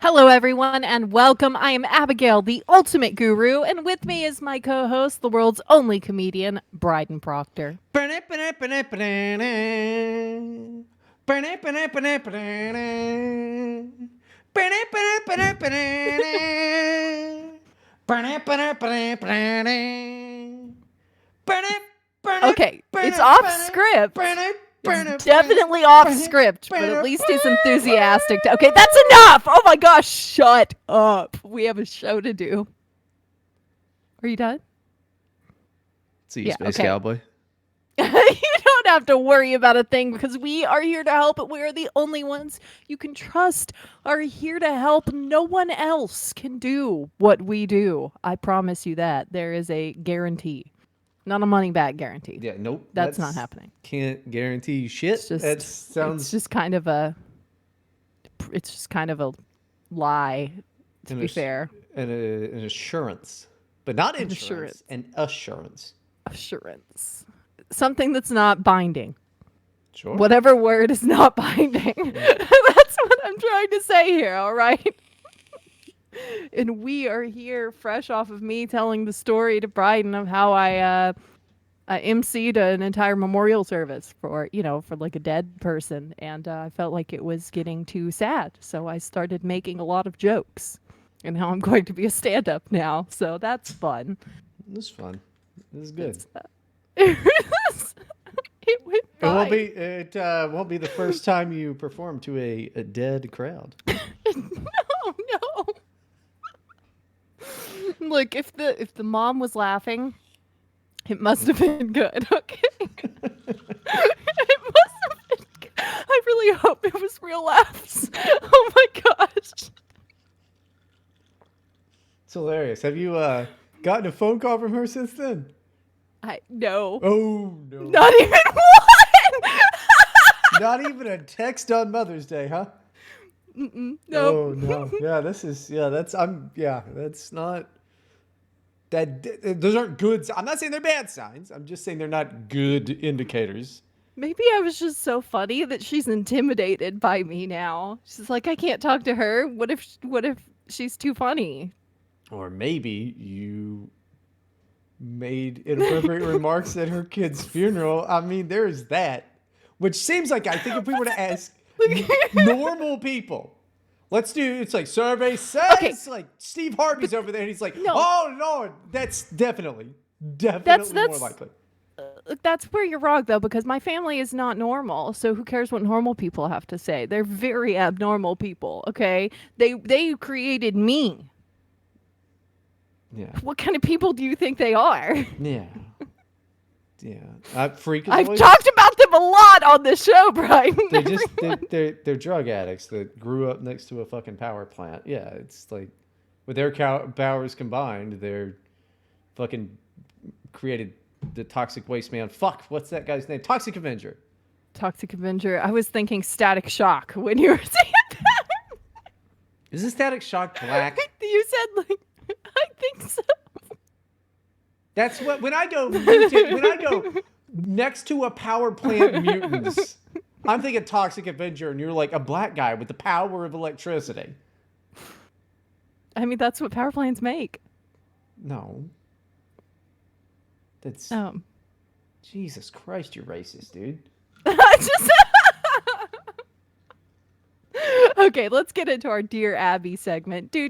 Hello, everyone, and welcome. I am Abigail, the ultimate guru, and with me is my co host, the world's only comedian, Bryden Proctor. Okay, it's off script. It's definitely off script, but at least he's enthusiastic. Okay, that's enough! Oh my gosh, shut up. We have a show to do. Are you done? See you, Yeah, Space okay. Cowboy. You don't have to worry about a thing because we are here to help. We are the only ones you can trust are here to help. No one else can do what we do. I promise you that. There is a guarantee. Not a money back guarantee. Yeah, nope. That's not happening. Can't guarantee you It's shit. That just it's sounds just kind of a it's just kind of a lie, to an, be ass- fair. an assurance, but not An assurance. insurance. An assurance. Assurance. Something that's not binding. Sure. Whatever word is not binding. That's what I'm trying to say here, all right? And we are here fresh off of me telling the story to Bryden of how I emceed an entire memorial service for like a dead person. And I felt like it was getting too sad. So I started making a lot of jokes. And now I'm going to be a stand up now. So that's fun. This is fun. This is good. It went It won't fine. be. It won't be the first time you perform to a dead crowd. Oh no. Look, if the mom was laughing, it must have been good. Okay. It must have been good. I really hope it was real laughs. Oh my gosh. It's hilarious. Have you gotten a phone call from her since then? I no. Oh no! Not even one. Not even a text on Mother's Day, huh? Nope. Oh no! Yeah, this is yeah. That's I'm yeah. That's not that. Those aren't good. I'm not saying they're bad signs. I'm just saying they're not good indicators. Maybe I was just so funny that she's intimidated by me now. She's like, I can't talk to her. What if she's too funny? Or maybe you made inappropriate remarks at her kid's funeral. I mean, there's that. Which seems like I think if we were to ask normal people, let's do it's like survey Okay, says like Steve Harvey's over there and he's like, no. oh no, that's definitely That's more that's likely. that's where you're wrong though, because my family is not normal. So who cares what normal people have to say? They're very abnormal people. Okay, they created me. Yeah. What kind of people do you think they are? Yeah. Yeah. Freak is I've always, talked about them a lot on this show, Brian. they're just they're drug addicts that grew up next to a fucking power plant. Yeah, it's like with their powers combined, they're fucking created the toxic waste man. Fuck, what's that guy's name? Toxic Avenger. Toxic Avenger. I was thinking Static Shock when you were saying that. Is this Static Shock black? You said like, I think so. That's what when I go when I go next to a power plant mutants, I'm thinking Toxic Avenger, and you're like a black guy with the power of electricity. I mean, that's what power plants make. No, that's Um, Jesus Christ, you're racist, dude. I just. Okay, let's get into our Dear Abby segment. Do.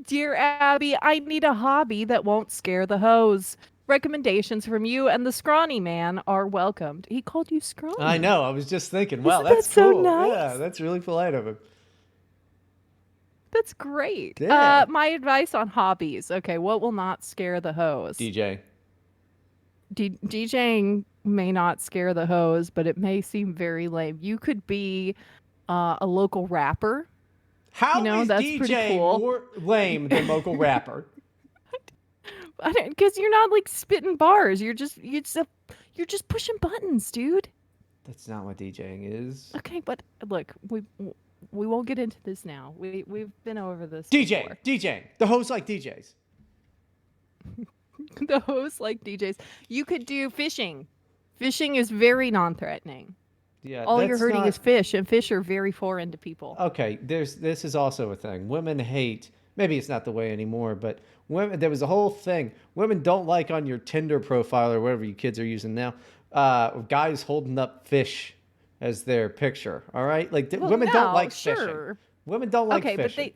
Dear Abby, I need a hobby that won't scare the hose. Recommendations from you and the scrawny man are welcomed. He called you scrawny. I know. I was just thinking, wow, Isn't that that's so cool. nice? Yeah, that's really polite of him. That's great. Yeah. My advice on hobbies. Okay, what will not scare the hose? DJ. DJing may not scare the hose, but it may seem very lame. You could be a local rapper. How is That's pretty DJ cool. more lame than local rapper? Because you're not like spitting bars. You're just pushing buttons, dude. That's not what DJing is. Okay, but look, we won't get into this now. We've been over this DJ, before. DJing. The hosts like DJs. The hosts like DJs. You could do fishing. Fishing is very non-threatening. Yeah, All you're that's hurting is not fish, and fish are very foreign to people. okay. This is also a thing. Women hate. Maybe it's not the way anymore, but women. There was a whole thing. Women don't like on your Tinder profile or whatever you kids are using now. Guys holding up fish as their picture. All right, like Well, women don't no, like fishing. sure. Women don't like Okay, but fishing.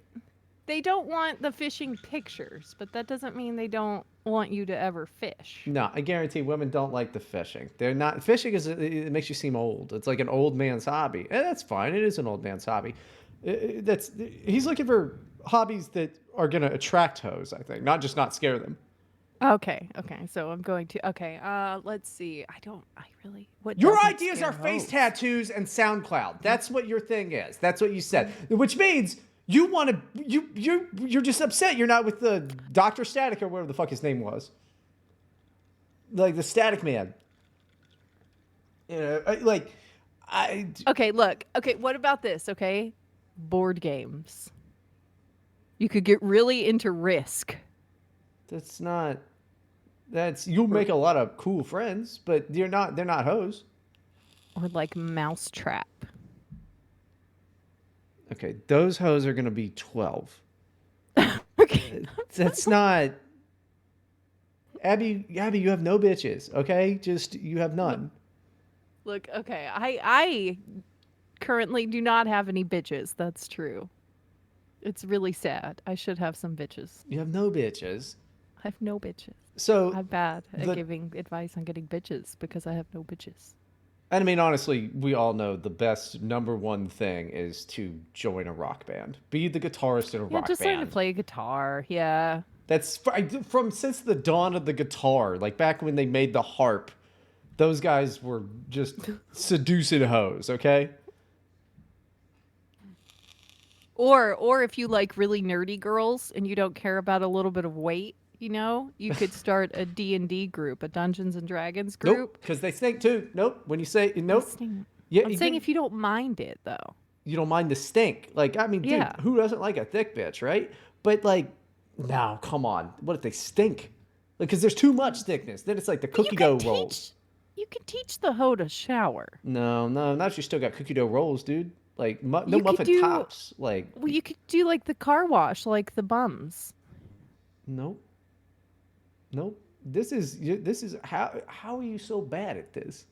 they don't want the fishing pictures, but that doesn't mean they don't want you to ever fish. No, I guarantee women don't like the fishing. They're not fishing is it makes you seem old. It's like an old man's hobby, and that's fine. It is an old man's hobby. That's he's looking for hobbies that are going to attract hoes. I think, not just not scare them. Okay, okay. So I'm going to okay. Let's see. I really what Your doesn't ideas scare are face hoes? tattoos and SoundCloud. That's what your thing is. That's what you said. Which means you want to you're just upset you're not with the Dr. Static or whatever the fuck his name was. Like the Static Man. You know, like I Okay, look. Okay, what about this, okay? Board games. You could get really into Risk that's not that's you'll or make a lot of cool friends, but they're not hoes. or like Mousetrap. Okay, those hoes are going to be 12. Okay. That's not Abby, you have no bitches, okay? Just you have Look, none. look, okay. I currently do not have any bitches. That's true. It's really sad. I should have some bitches. You have no bitches. I have no bitches. So I'm bad at the giving advice on getting bitches because I have no bitches. and I mean honestly, we all know the best number one thing is to join a rock band. Be the guitarist in a Yeah, rock just learn to band. play guitar. Yeah. That's from since the dawn of the guitar, like back when they made the harp. Those guys were just seducing hoes, okay? Or if you like really nerdy girls and you don't care about a little bit of weight, you could start a D&D group, a Dungeons and Dragons Nope, group. because they stink too. Nope. When you say nope, Listening. yeah, I'm saying if you don't mind it though. you don't mind the stink. Like, I mean, dude, Yeah. who doesn't like a thick bitch, right? But like, no, come on. What if they stink? Like, because there's too much thickness. Then it's like the But cookie dough rolls. you can teach the hoe to shower. No, no, not if you still got cookie dough rolls, dude. Like, no You could muffin do tops. Like, well, you could do like the car wash, like the bums. nope, nope. This is how are you so bad at this?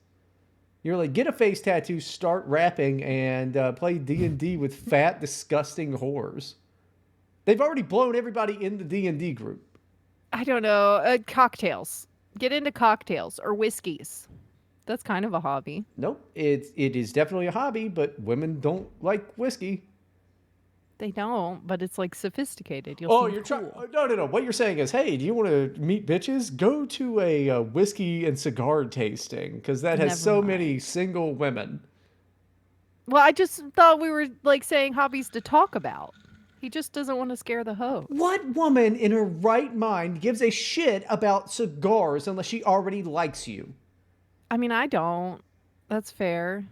You're like, get a face tattoo, start rapping, and play D&D with fat, disgusting whores. They've already blown everybody in the D&D group. I don't know, cocktails. Get into cocktails or whiskeys. That's kind of a hobby. Nope, it is definitely a hobby, but women don't like whiskey. They don't, but it's like sophisticated. You'll Oh, seem you're trying? cool. No, no, no. What you're saying is, hey, do you want to meet bitches? Go to a whiskey and cigar tasting because that has Never so many mind. single women. Well, I just thought we were like saying hobbies to talk about. He just doesn't want to scare the hoes. What woman in her right mind gives a shit about cigars unless she already likes you? I mean, I don't. That's fair.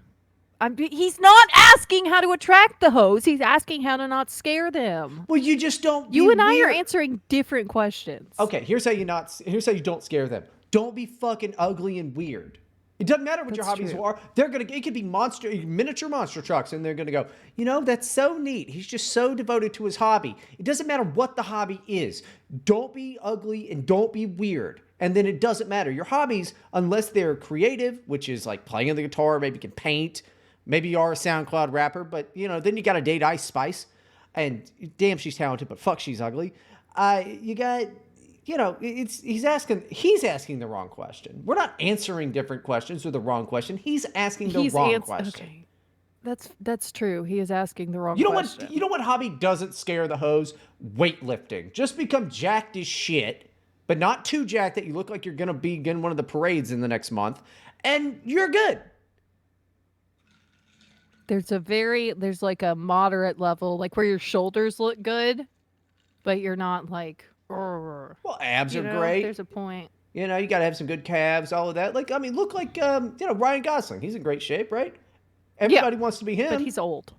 He's not asking how to attract the hoes. He's asking how to not scare them. Well, you just don't be You and I are weird. answering different questions. Okay, here's how you don't scare them. Don't be fucking ugly and weird. It doesn't matter what your That's hobbies true. are. It could be miniature monster trucks, and they're gonna go, that's so neat. He's just so devoted to his hobby. It doesn't matter what the hobby is. Don't be ugly and don't be weird. And then it doesn't matter. Your hobbies, unless they're creative, which is like playing the guitar, maybe you can paint, maybe you are a SoundCloud rapper, but then you gotta date Ice Spice. And damn, she's talented, but fuck, she's ugly. You got he's asking the wrong question. We're not answering different questions or the wrong question. He's asking the wrong question. Okay. That's true. He is asking the wrong You know question. what? You know what hobby doesn't scare the hoes? Weightlifting. Just become jacked as shit, but not too jacked that you look like you're gonna be in one of the parades in the next month, and you're good. There's like a moderate level, like where your shoulders look good, but you're not like, "Urgh." Well, abs are great. There's a point. You gotta have some good calves, all of that. Like, I mean, look like Ryan Gosling. He's in great shape, right? Yeah, Everybody wants to be him. but he's old.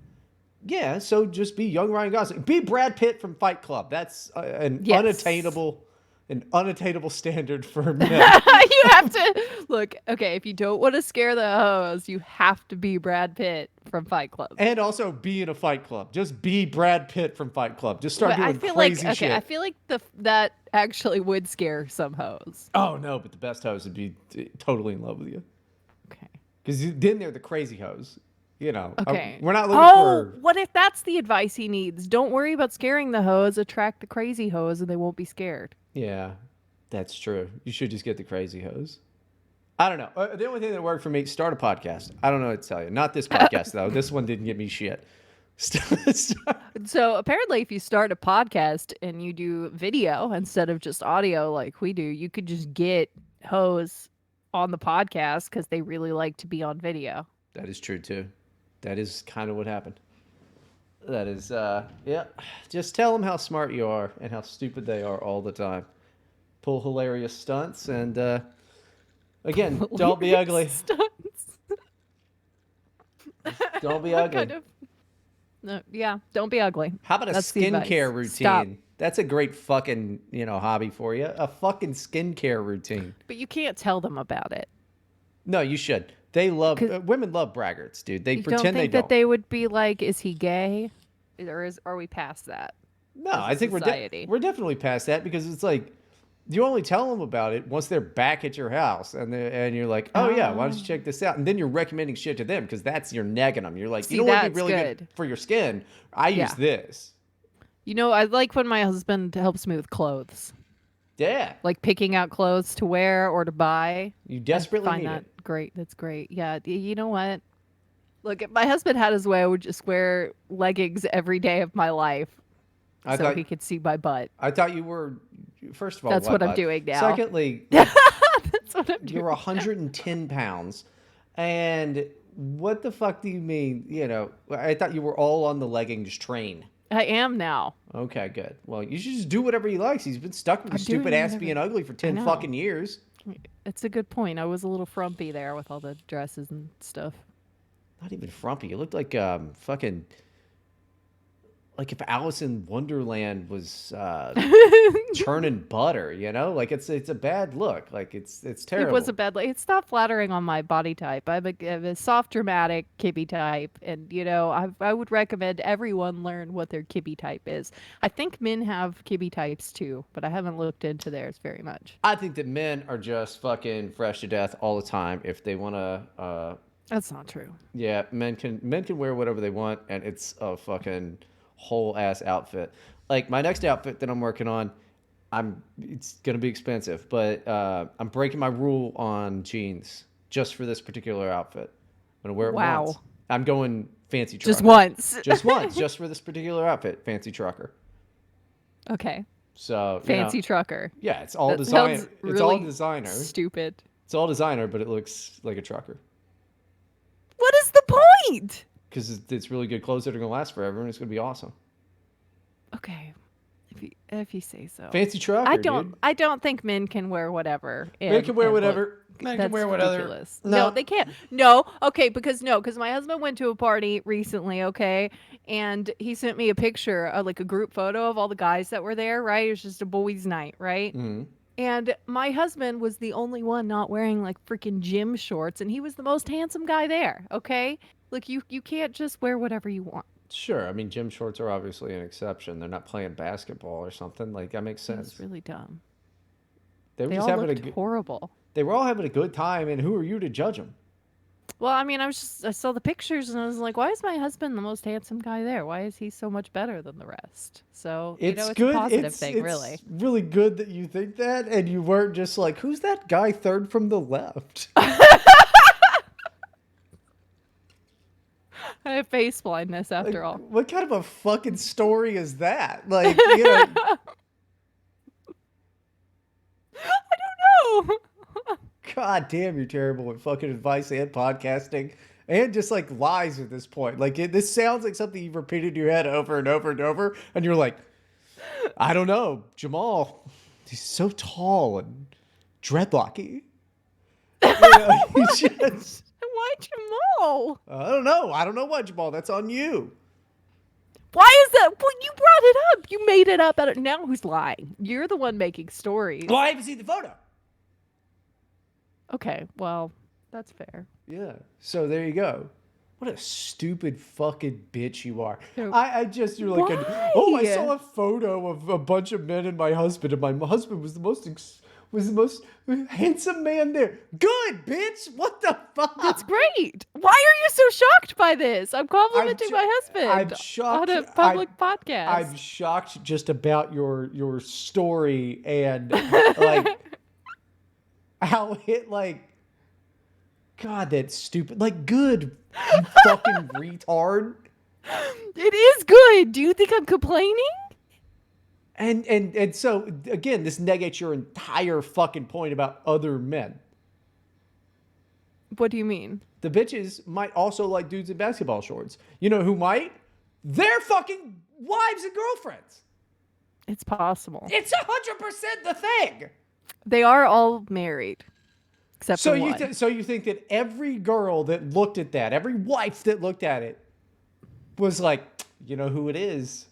Yeah, so just be young Ryan Gosling. Be Brad Pitt from Fight Club. That's an Yes. unattainable an unattainable standard for men. You have to look. Okay, if you don't want to scare the hoes, you have to be Brad Pitt from Fight Club. And also be in a Fight Club. Just be Brad Pitt from Fight Club. Just start But I doing feel crazy like shit. I feel like that actually would scare some hoes. Oh no, but the best hoes would be totally in love with you. Okay. Because then they're the crazy hoes. You know, Okay. we're not looking for. What if that's the advice he needs? Don't worry about scaring the hoes. Attract the crazy hoes, and they won't be scared. Yeah, that's true. You should just get the crazy hoes. I don't know. The only thing that worked for me, start a podcast. I don't know what to tell you. Not this podcast, though. This one didn't give me shit. So apparently, if you start a podcast and you do video instead of just audio like we do, you could just get hoes on the podcast because they really like to be on video. That is true, too. That is kind of what happened. That is, yeah. Just tell them how smart you are and how stupid they are all the time. Pull hilarious stunts and, again, don't be ugly. Stunts. Don't be What ugly. kind of- No, yeah, don't be ugly. How about a That's the advice. skincare routine? Stop. That's a great fucking, hobby for you. A fucking skincare routine. But you can't tell them about it. No, you should. They love women love braggarts, dude. They You pretend don't they think don't. that they would be like, is he gay? Or are we past that? No, as a I think society? we're definitely past that because it's like you only tell them about it once they're back at your house and you're like, oh yeah, why don't you check this out? And then you're recommending shit to them because that's you're negging them. You're like, See, you know what would be that's really good. good for your skin? I use Yeah. this. I like when my husband helps me with clothes. Yeah, Like picking out clothes to wear or to buy. you desperately Find need that it. great. That's great. Yeah. You know what? Look, if my husband had his way, I would just wear leggings every day of my life I so thought he could see my butt. I thought you were. First of all, That's what I'm butt? doing now. Secondly, That's what I'm doing. you're 110 pounds, and what the fuck do you mean? I thought you were all on the leggings train. I am now. Okay, good. Well, you should just do whatever he likes. He's been stuck with his I'm doing stupid ass whatever- being ugly for 10 know. fucking years. It's a good point. I was a little frumpy there with all the dresses and stuff. Not even frumpy. You looked like fucking like if Alice in Wonderland was churning butter, Like it's a bad look. Like it's terrible. It was a bad look. It's not flattering on my body type. I'm a soft, dramatic kibby type, and I would recommend everyone learn what their kibby type is. I think men have kibby types too, but I haven't looked into theirs very much. I think that men are just fucking fresh to death all the time. If they want to, That's not true. yeah, men can wear whatever they want, and it's a fucking whole ass outfit. Like my next outfit that I'm working on, it's gonna be expensive, but I'm breaking my rule on jeans just for this particular outfit. I'm gonna wear it Wow. once. I'm going fancy trucker. Just once. Just once, just for this particular outfit, fancy trucker. Okay. So Fancy trucker. yeah, it's all That design. sounds It's all really designer. Stupid. It's all designer, but it looks like a trucker What is the point? because it's really good clothes that are gonna last forever, and it's gonna be awesome. Okay. If you say so. Fancy trucker. Dude. I don't think men can wear whatever. Men can wear and look- whatever. Men can That's wear whatever. ridiculous. No. No, they can't. No, okay, because my husband went to a party recently, okay, and he sent me a picture, like a group photo of all the guys that were there, right? It was just a boys' night, right? Mm-hmm. And my husband was the only one not wearing like freaking gym shorts, and he was the most handsome guy there, okay? Look, you can't just wear whatever you want. Sure. I mean, gym shorts are obviously an exception. They're not playing basketball or something. Like that makes sense. It's really dumb. They were They just all having looked a good. horrible. They were all having a good time, and who are you to judge them? Well, I mean, I saw the pictures and I was like, why is my husband the most handsome guy there? Why is he so much better than the rest? So, It's it's good. a positive it's, thing, it's really. really good that you think that, and you weren't just like, "Who's that guy third from the left?" I have face blindness Like, after all. what kind of a fucking story is that? Like. Oh, God damn, you're terrible at fucking advice and podcasting and just like lies at this point. Like this sounds like something you've repeated in your head over and over and over, and you're like, I don't know, Jamal, he's so tall and dreadlocky. He's just, why Jamal? I don't know why, Jamal. That's on you. Why is that? Well, you brought it up. up. You made it up. Now who's lying? You're the one making stories. Well, I haven't seen the photo. Okay, well, that's fair. Yeah. So there you go. What a stupid fucking bitch you are. So- You're like, Why? oh, I saw a photo of a bunch of men and my husband, and my husband was the most handsome man there. Good, bitch. What the fuck? That's great. Why are you so shocked by this? I'm complimenting my husband I'm shocked. on a public podcast. I'm shocked just about your story and like how it like. God, that's stupid. Like, good, you fucking retard. It is good. Do you think I'm complaining? And so again, this negates your entire fucking point about other men. What do you mean? The bitches might also like dudes in basketball shorts. You know who might? Their fucking wives and girlfriends. It's possible. It's 100% the thing. They are all married. Except So for one. so you think that every girl that looked at that, every wife that looked at it, was like, you know who it is?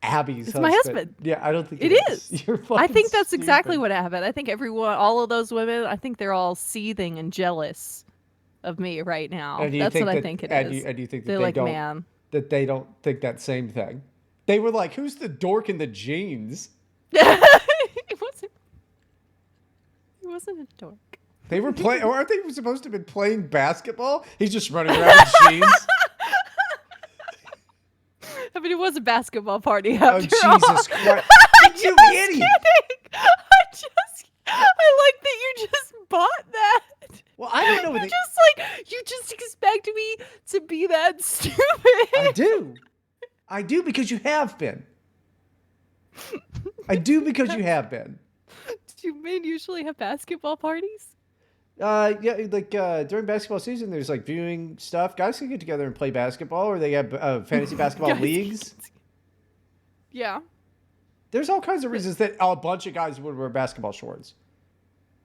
Abby's It's husband. my husband. Yeah, I don't think It is. You're I think that's stupid. exactly what happened. I think all of those women, I think they're all seething and jealous of me right now. And you That's think what I that- think it and is. You, and you think that They're they like, don't man. that they don't think that same thing. They were like, who's the dork in the jeans? He wasn't a dork. They were playing, or aren't they supposed to have been playing basketball? He's just running around in jeans. I mean, it was a basketball party Oh, after all. Jesus Christ. You idiot. Kidding. I like that you just bought that. Well, I don't know what You just expect me to be that stupid. I do because you have been. I do because you have been. Do men usually have basketball parties? Yeah, like during basketball season, there's like viewing stuff. Guys can get together and play basketball, or they have fantasy basketball Guys leagues. Yeah. There's all kinds of reasons that a bunch of guys would wear basketball shorts.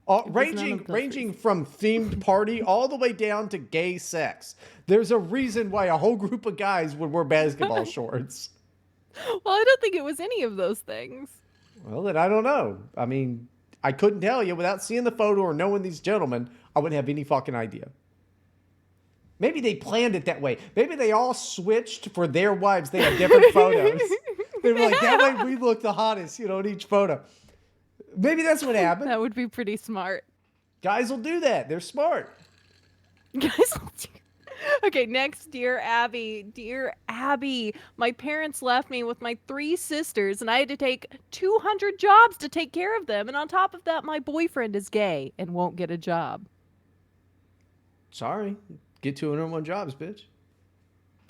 was none Ranging of those ranging from themed party all the way down to gay sex. There's a reason why a whole group of guys would wear basketball shorts. Well, I don't think it was any of those things. Well, then I don't know. I mean, I couldn't tell you without seeing the photo or knowing these gentlemen. I wouldn't have any fucking idea. Maybe they planned it that way. Maybe they all switched for their wives. They had different photos. They were like, that way we look the hottest, in each photo. Maybe that's what happened. That would be pretty smart. Guys will do that. They're smart. Guys, okay, next, Dear Abby. Dear Abby, my parents left me with my 3 sisters, and I had to take 200 jobs to take care of them. And on top of that, my boyfriend is gay and won't get a job. Sorry. Get 201 jobs, bitch.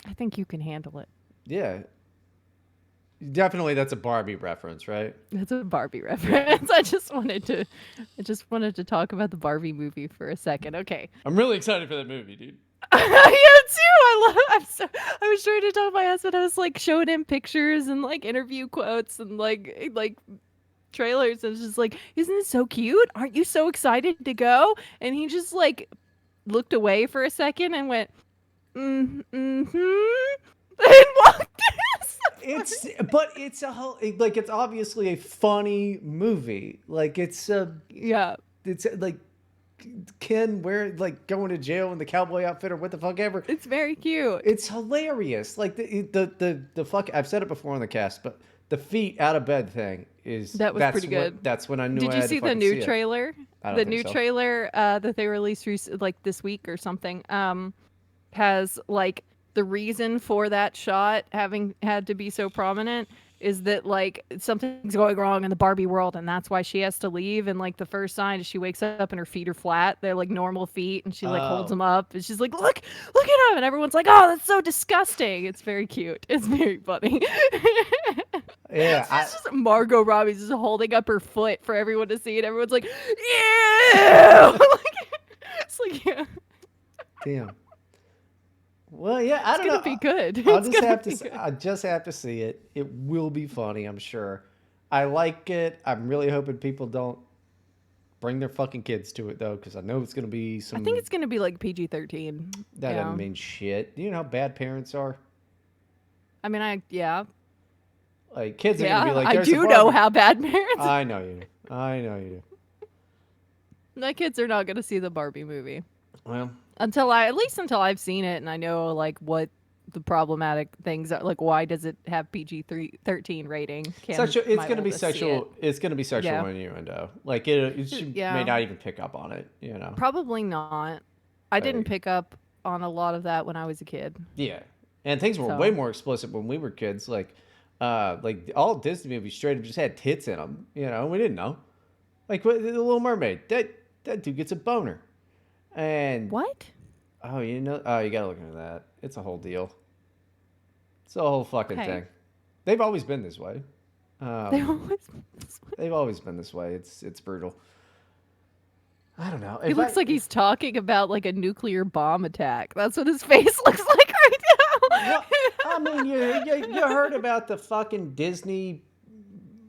I think you can handle it. Yeah. Definitely that's a Barbie reference, right? That's a Barbie reference. I just wanted to talk about the Barbie movie for a second. Okay. I'm really excited for that movie, dude. I am too. I was trying to tell my husband. I was like showing him pictures and like interview quotes and like trailers, and it's just like, isn't it so cute? Aren't you so excited to go? And he just like looked away for a second and went, and walked in. It's obviously a funny movie. Like it's Yeah. like Ken going to jail in the cowboy outfit or what the fuck ever. It's very cute. It's hilarious. Like the fuck. I've said it before on the cast, but the feet out of bed thing is That was pretty good. That's when I knew. Did I you had see to the fucking new see it. trailer? I don't The think new so. trailer that they released like this week or something has like the reason for that shot having had to be so prominent is that like something's going wrong in the Barbie world, and that's why she has to leave. And like the first sign is she wakes up and her feet are flat. They're like normal feet, and she like holds Oh. them up, and she's like, look at them, and everyone's like, oh, that's so disgusting. It's very cute. It's very funny. Yeah, It's just Margot Robbie's just holding up her foot for everyone to see, and everyone's like, ew. It's like, yeah, damn. Well, yeah, I it's don't know. gonna be good. I'll It's just gonna have be to. good. I just have to see it. It will be funny, I'm sure. I like it. I'm really hoping people don't bring their fucking kids to it though, because I know it's gonna be some. I think it's gonna be like PG-13. that yeah. doesn't mean shit. Do you know how bad parents are? I mean, yeah. Like kids are gonna be Yeah, like, I "There's a do know Barbie." how bad parents. I know you do. I know you My kids are not going to see the Barbie movie do. Well, at least until I've seen it and I know like what the problematic things are. Like, why does it have PG-13 rating? Can sexual. It's my gonna be oldest see it? sexual. It's gonna be sexual Yeah, innuendo. Like she may yeah, not even pick up on it. probably not. I didn't Like pick up on a lot of that when I was a kid. yeah, and things were way So more explicit when we were kids. Like all Disney movies straight up just had tits in them. We didn't know. Like the Little Mermaid. That dude gets a boner, and what? oh, you gotta look into that. It's a whole deal. It's a whole fucking Okay, thing. They've always been this way. they Um, always. they've always been this way. It's brutal. I don't know. He If looks I like he's talking about like a nuclear bomb attack. That's what his face looks like right What? I mean, you heard about the fucking Disney,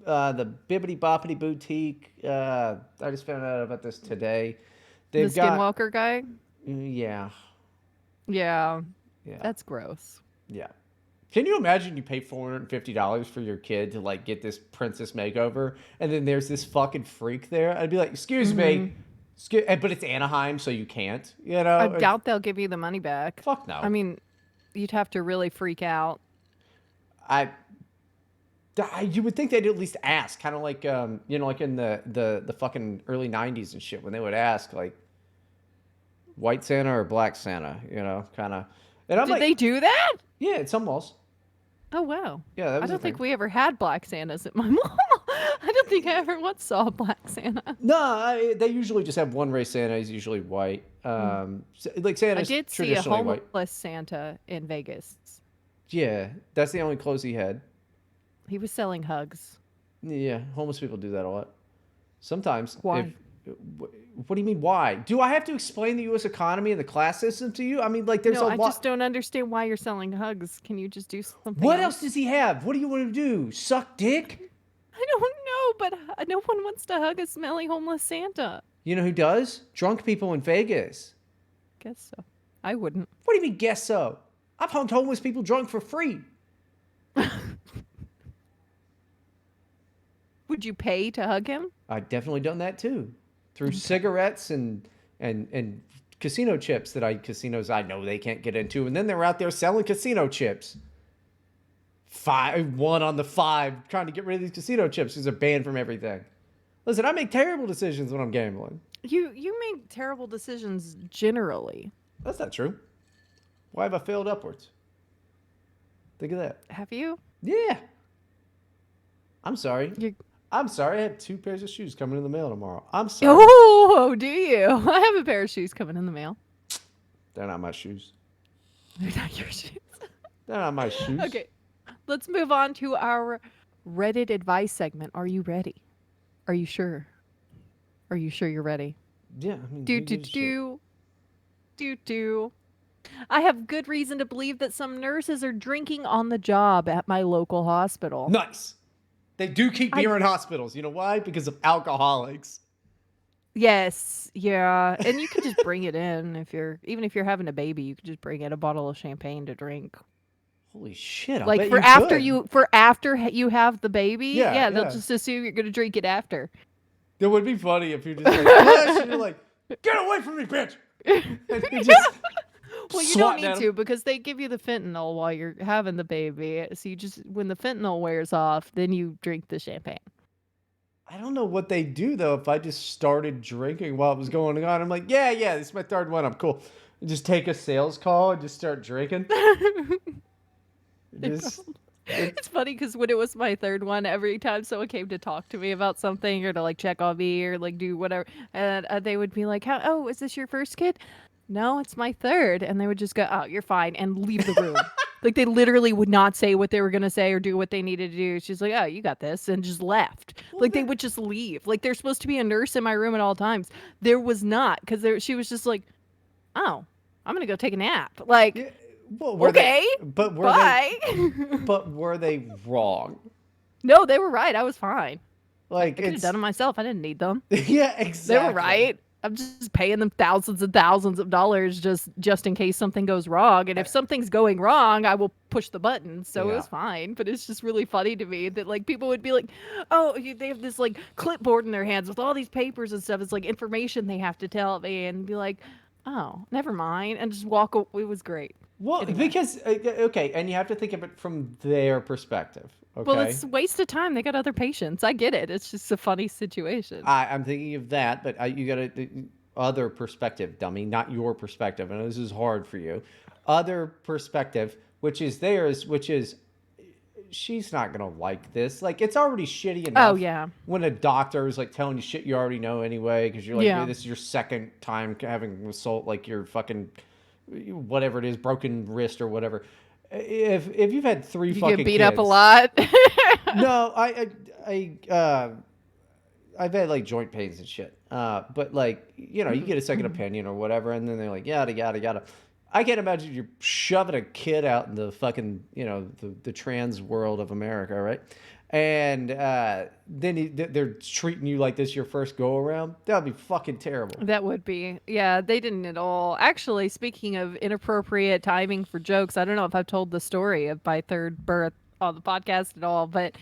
the Bibbidi Boppity Boutique. I just found out about this today. now. The They've got Skinwalker guy. yeah, Yeah, yeah, that's gross. yeah. Can you imagine you pay $450 for your kid to like get this princess makeover, and then there's this fucking freak there? I'd be like, excuse me, but it's Anaheim, so you can't. I doubt they'll give you the money back. Fuck I no. mean, you'd have to really freak out. I you would think they'd at least ask, kind of like like in the fucking early '90s and shit when they would ask like white Santa or black Santa, kind of. And I'm Did like, they do that? yeah, in some malls. Oh wow. Yeah, that I was a don't think thing. we ever had black Santas at my mall. I don't think I ever once saw a black Santa. No, they usually just have one race Santa. He's usually white. Like I Santa's did see a traditionally white. homeless Santa in Vegas. Yeah, that's the only clothes he had. He was selling hugs. Yeah, homeless people do that a lot. Sometimes, if Why? what do you mean? Why? Do I have to explain the U.S. economy and the class system to you? I mean, like, there's No, a I just lot. don't understand why you're selling hugs. Can you just do something What else? else does he have? What do you want to do? Suck dick? I don't know, but no one wants to hug a smelly homeless Santa. You know who does? Drunk people in Vegas. Guess so. I wouldn't. What do you mean? Guess so? I've hugged homeless people drunk for free. Would you pay to hug him? I've definitely done that too, through cigarettes and casino chips casinos I know they can't get into, and then they're out there selling casino chips. 1 on the 5, trying to get rid of these casino chips because they're banned from everything. Listen, I make terrible decisions when I'm gambling. You make terrible decisions generally. That's not true. Why have I failed upwards? Think of that. Have you? Yeah. I'm sorry. You I'm sorry. I have 2 pairs of shoes coming in the mail tomorrow. I'm sorry. Oh, do you? I have a pair of shoes coming in the mail. They're not my shoes. They're not your shoes. They're not my shoes. Okay. Let's move on to our Reddit advice segment. Are you ready? Are you sure? Are you sure you're ready? Yeah. I mean, Do who do gives a shit? do. I have good reason to believe that some nurses are drinking on the job at my local hospital. Nice. They do keep I beer in hospitals. You know why? Because of alcoholics. Yes, yeah, and you could just bring it in even if you're having a baby, you could just bring in a bottle of champagne to drink. Holy shit! I Like bet for you after could. you have the baby, Yeah, they'll yeah. just assume you're gonna drink it after. It would be funny if you're just like, "Yes," and you're like, get away from me, bitch! And you just Well, you don't swatting need at 'em. to because they give you the fentanyl while you're having the baby. So you just when the fentanyl wears off, then you drink the champagne. I don't know what they do though. If I just started drinking while it was going on, I'm like, yeah, this is my 3rd one. I'm cool. And just take a sales call and just start drinking. Just It's funny because when it was my 3rd one, every time someone came to talk to me about something or to like check on me or like do whatever, and they would be like, "Oh, is this your first kid?" No, it's my 3rd, and they would just go, "Oh, you're fine," and leave the room. Like they literally would not say what they were gonna say or do what they needed to do. She's like, "Oh, you got this," and just left. Well, Like they would just leave. Like there's supposed to be a nurse in my room at all times. There was not because she was just like, "Oh, I'm gonna go take a nap." Like, yeah, well, were okay, they? But were bye. they? But were they wrong? No, they were right. I was fine. Like I could have it's done it myself. I didn't need them. yeah, They exactly. were right. I'm just paying them thousands and thousands of dollars just in case something goes wrong. And if something's going wrong, I will push the button. So it Yeah. was fine. But it's just really funny to me that like people would be like, "Oh, they have this like clipboard in their hands with all these papers and stuff. It's like information they have to tell me," and be like, "Oh, never mind," and just walk. It was great. Well, Anyway, because okay, and you have to think of it from their perspective. well, Okay, it's a waste of time. They got other patients. I get it. It's just a funny situation. I'm thinking of that, but you got to other perspective, dummy, not your perspective. And this is hard for you. Other perspective, which is theirs, which is she's not gonna like this. Like it's already shitty Oh enough yeah, when a doctor is like telling you shit you already know anyway, because you're like, yeah. this is your second time having assault, like your fucking whatever it is, broken wrist or whatever. If you've had three You get fucking beat up a kids, lot. no, I've had like joint pains and shit. But like, you get a second opinion or whatever, and then they're like, yada yada yada. I can't imagine you're shoving a kid out in the fucking, the trans world of America, right? And then they're treating you like this your first go around. That would be fucking terrible. That would be. Yeah, they didn't at all. Actually, speaking of inappropriate timing for jokes, I don't know if I've told the story of my third birth on the podcast at all, but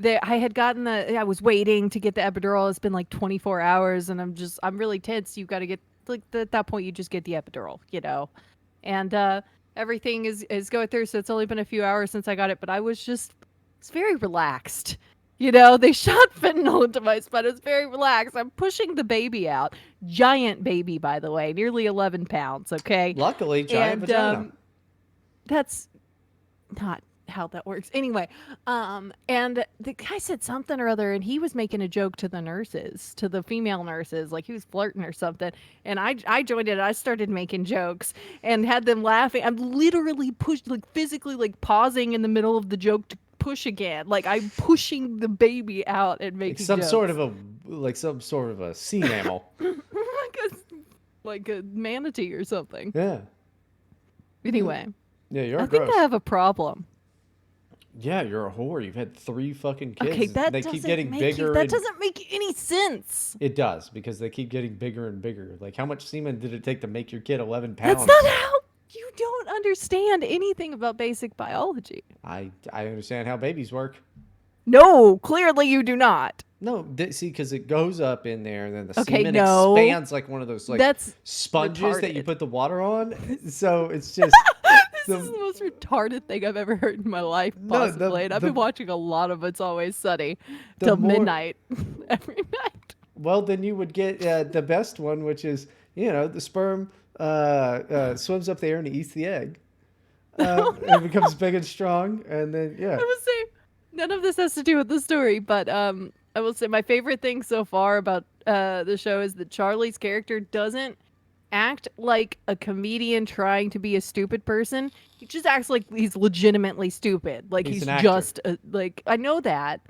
I had gotten I was waiting to get the epidural. It's been like 24 hours and I'm really tense. You got to get, like, at that point, you just get the epidural, And everything is going through. So it's only been a few hours since I got it, but it's very relaxed. They shot fentanyl into my spine. It's very relaxed. I'm pushing the baby out. Giant baby, by the way, nearly 11 pounds. Okay. Luckily, giant And vagina. that's not how that works. Anyway, and the guy said something or other, and he was making a joke to the nurses, to the female nurses, like he was flirting or something. And I joined it. I started making jokes and had them laughing. I'm literally pushed, like physically, like pausing in the middle of the joke to push again. Like I'm pushing the baby out and Like making some jokes. some sort of a sea mammal. like a manatee or something. Yeah. Anyway, Yeah, you're I gross. think I have a problem. Yeah, you're a whore. You've had 3 fucking kids. Okay, that They doesn't keep getting make bigger. that doesn't make any sense. It does, because they keep getting bigger and bigger. Like, how much semen did it take to make your kid 11 That's pounds? not how you don't understand anything about basic biology. I understand how babies work. No, clearly you do not. No, see, because it goes up in there, and then the Okay, semen no. expands like one of those like That's sponges that you retarded. put the water on. So it's just This is the most retarded thing I've ever heard in my life, No, possibly. And I've been watching a lot of It's Always Sunny The till more- midnight every night. well, then you would get the best one, which is the sperm swims up there and eats the egg. It becomes big and strong, and then I will say, none of this has to do with the story, but I will say my favorite thing so far about the show is that Charlie's character doesn't act like a comedian trying to be a stupid person. He just acts like he's legitimately stupid. Like He's he's an actor. just like, I know that.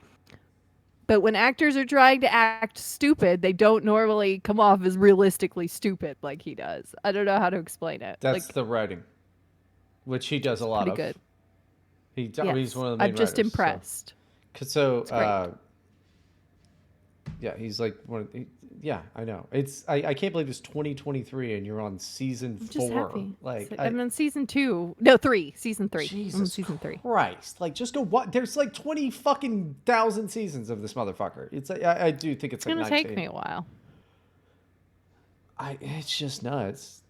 But when actors are trying to act stupid, they don't normally come off as realistically stupid like he does. I don't know how to explain it. that's like, the writing, which he does a lot pretty of. good. He's Yes. one of the main I'm just writers, impressed. So, great. yeah, he's like yeah, I know. I can't believe it's 2023 and you're on season I'm just 4. happy. Like, I'm on season 2. No, 3. Season 3. I'm on Jesus season 3. Christ! Like, just go. What? There's like 20 fucking thousand seasons of this motherfucker. It's like, I do think it's It's like gonna 19. take me a while. It's just nuts.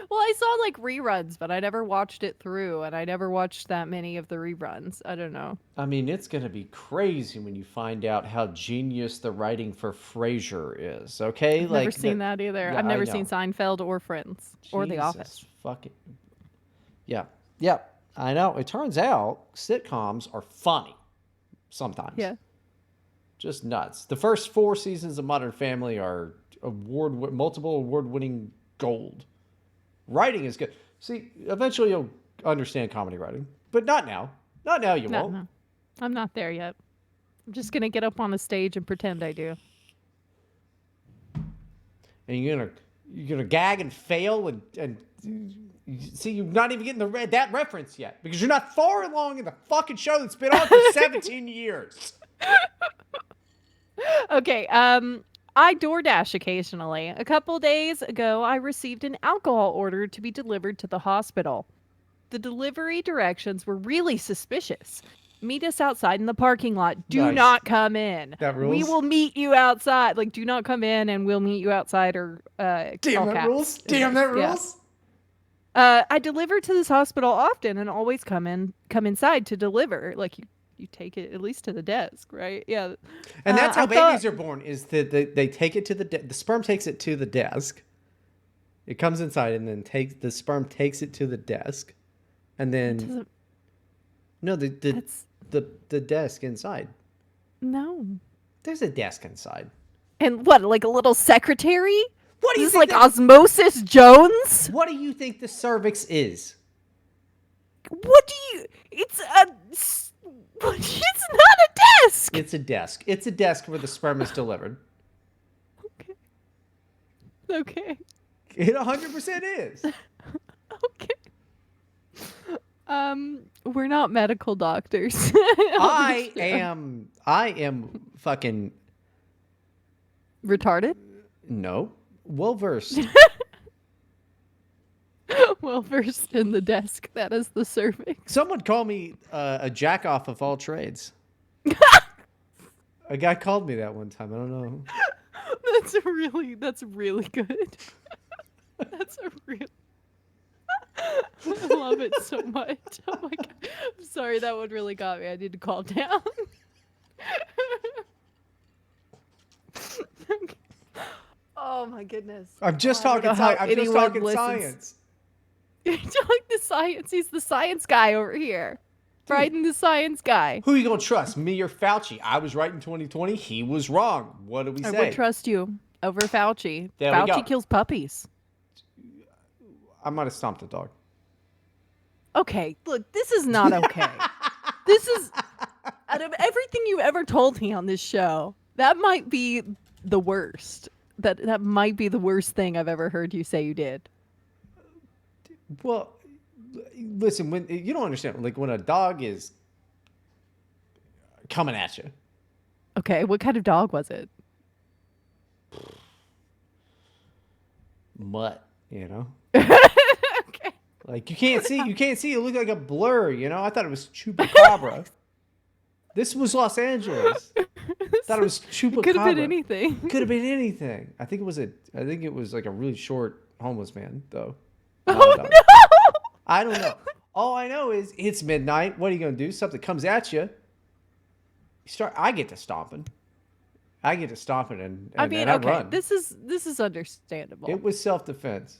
Well, I saw like reruns, but I never watched it through, and I never watched that many of the reruns. I don't know. I mean, it's gonna be crazy when you find out how genius the writing for Frasier is. Okay, I've like never seen that either. Yeah, I've I never know. seen Seinfeld or Friends or The Jesus Office. Fucking. Yeah, yeah. I know. It turns out sitcoms are funny sometimes. Yeah. Just nuts. The first 4 seasons of Modern Family are multiple award-winning gold. Writing is good. See, eventually you'll understand comedy writing, but not now. Not now. You won't. No. I'm not there yet. I'm just gonna get up on a stage and pretend I do. And you're gonna gag and fail and see, you're not even getting that reference yet because you're not far along in the fucking show that's been on for 17 years. Okay. I DoorDash occasionally. A couple days ago, I received an alcohol order to be delivered to the hospital. The delivery directions were really suspicious. Meet us outside in the parking lot. Do Nice. not come in. That We rules. will meet you outside. Like, do not come in and we'll meet you outside, or Damn, all that rules. caps in Damn, this. that Yeah. rules. I deliver to this hospital often and always come inside to deliver. Like, you take it at least to the desk, right? Yeah. And that's how I thought, babies are born. Is that they take it to the sperm takes it to the desk. It comes inside and then the sperm takes it to the desk, and that then doesn't, no that's, the desk inside. no. There's a desk inside. And what, like a little secretary? What do you This is think? like Osmosis Jones? What do you think the cervix is? What do you? It's a. It's not a desk. It's a desk. It's a desk where the sperm is delivered. Okay. Okay. It 100% is. Okay. We're not medical doctors. I am fucking retarded. no well versed. Well versed in the desk. That is the cervix. Someone call me a jack off of all trades. A guy called me that one time. I don't know. That's really good. That's a real. I love it so much. Oh my god. I'm sorry, that one really got me. I need to calm down. Okay. Oh my goodness. I'm just Oh, I don't talking know how science. I'm just anyone talking listens. science. You're talking the science. He's the science guy over here. Bryden, the science guy. Who are you gonna trust, me or Fauci? I was right in 2020. He was wrong. What do we I say? would trust you over Fauci. There we go. Fauci kills puppies. I might have stomped a dog. Okay, look, this is not okay. This is, out of everything you ever told me on this show, that might be the worst. That might be the worst thing I've ever heard you say you did. Well, listen, when you don't understand, like when a dog is coming at you, Okay, what kind of dog was it? mutt, you know, Okay. like you can't see, it looked like a blur, you know. I thought it was chupacabra. This was Los Angeles. Thought it was chupacabra. Could have been anything. Could have been anything. I think it was like a really short homeless man, though. Oh Not a dog. no! I don't know. All I know is it's midnight. What are you gonna do? Something comes at you. I get to stomping. And I mean, and I okay, run. this is understandable. It was self-defense.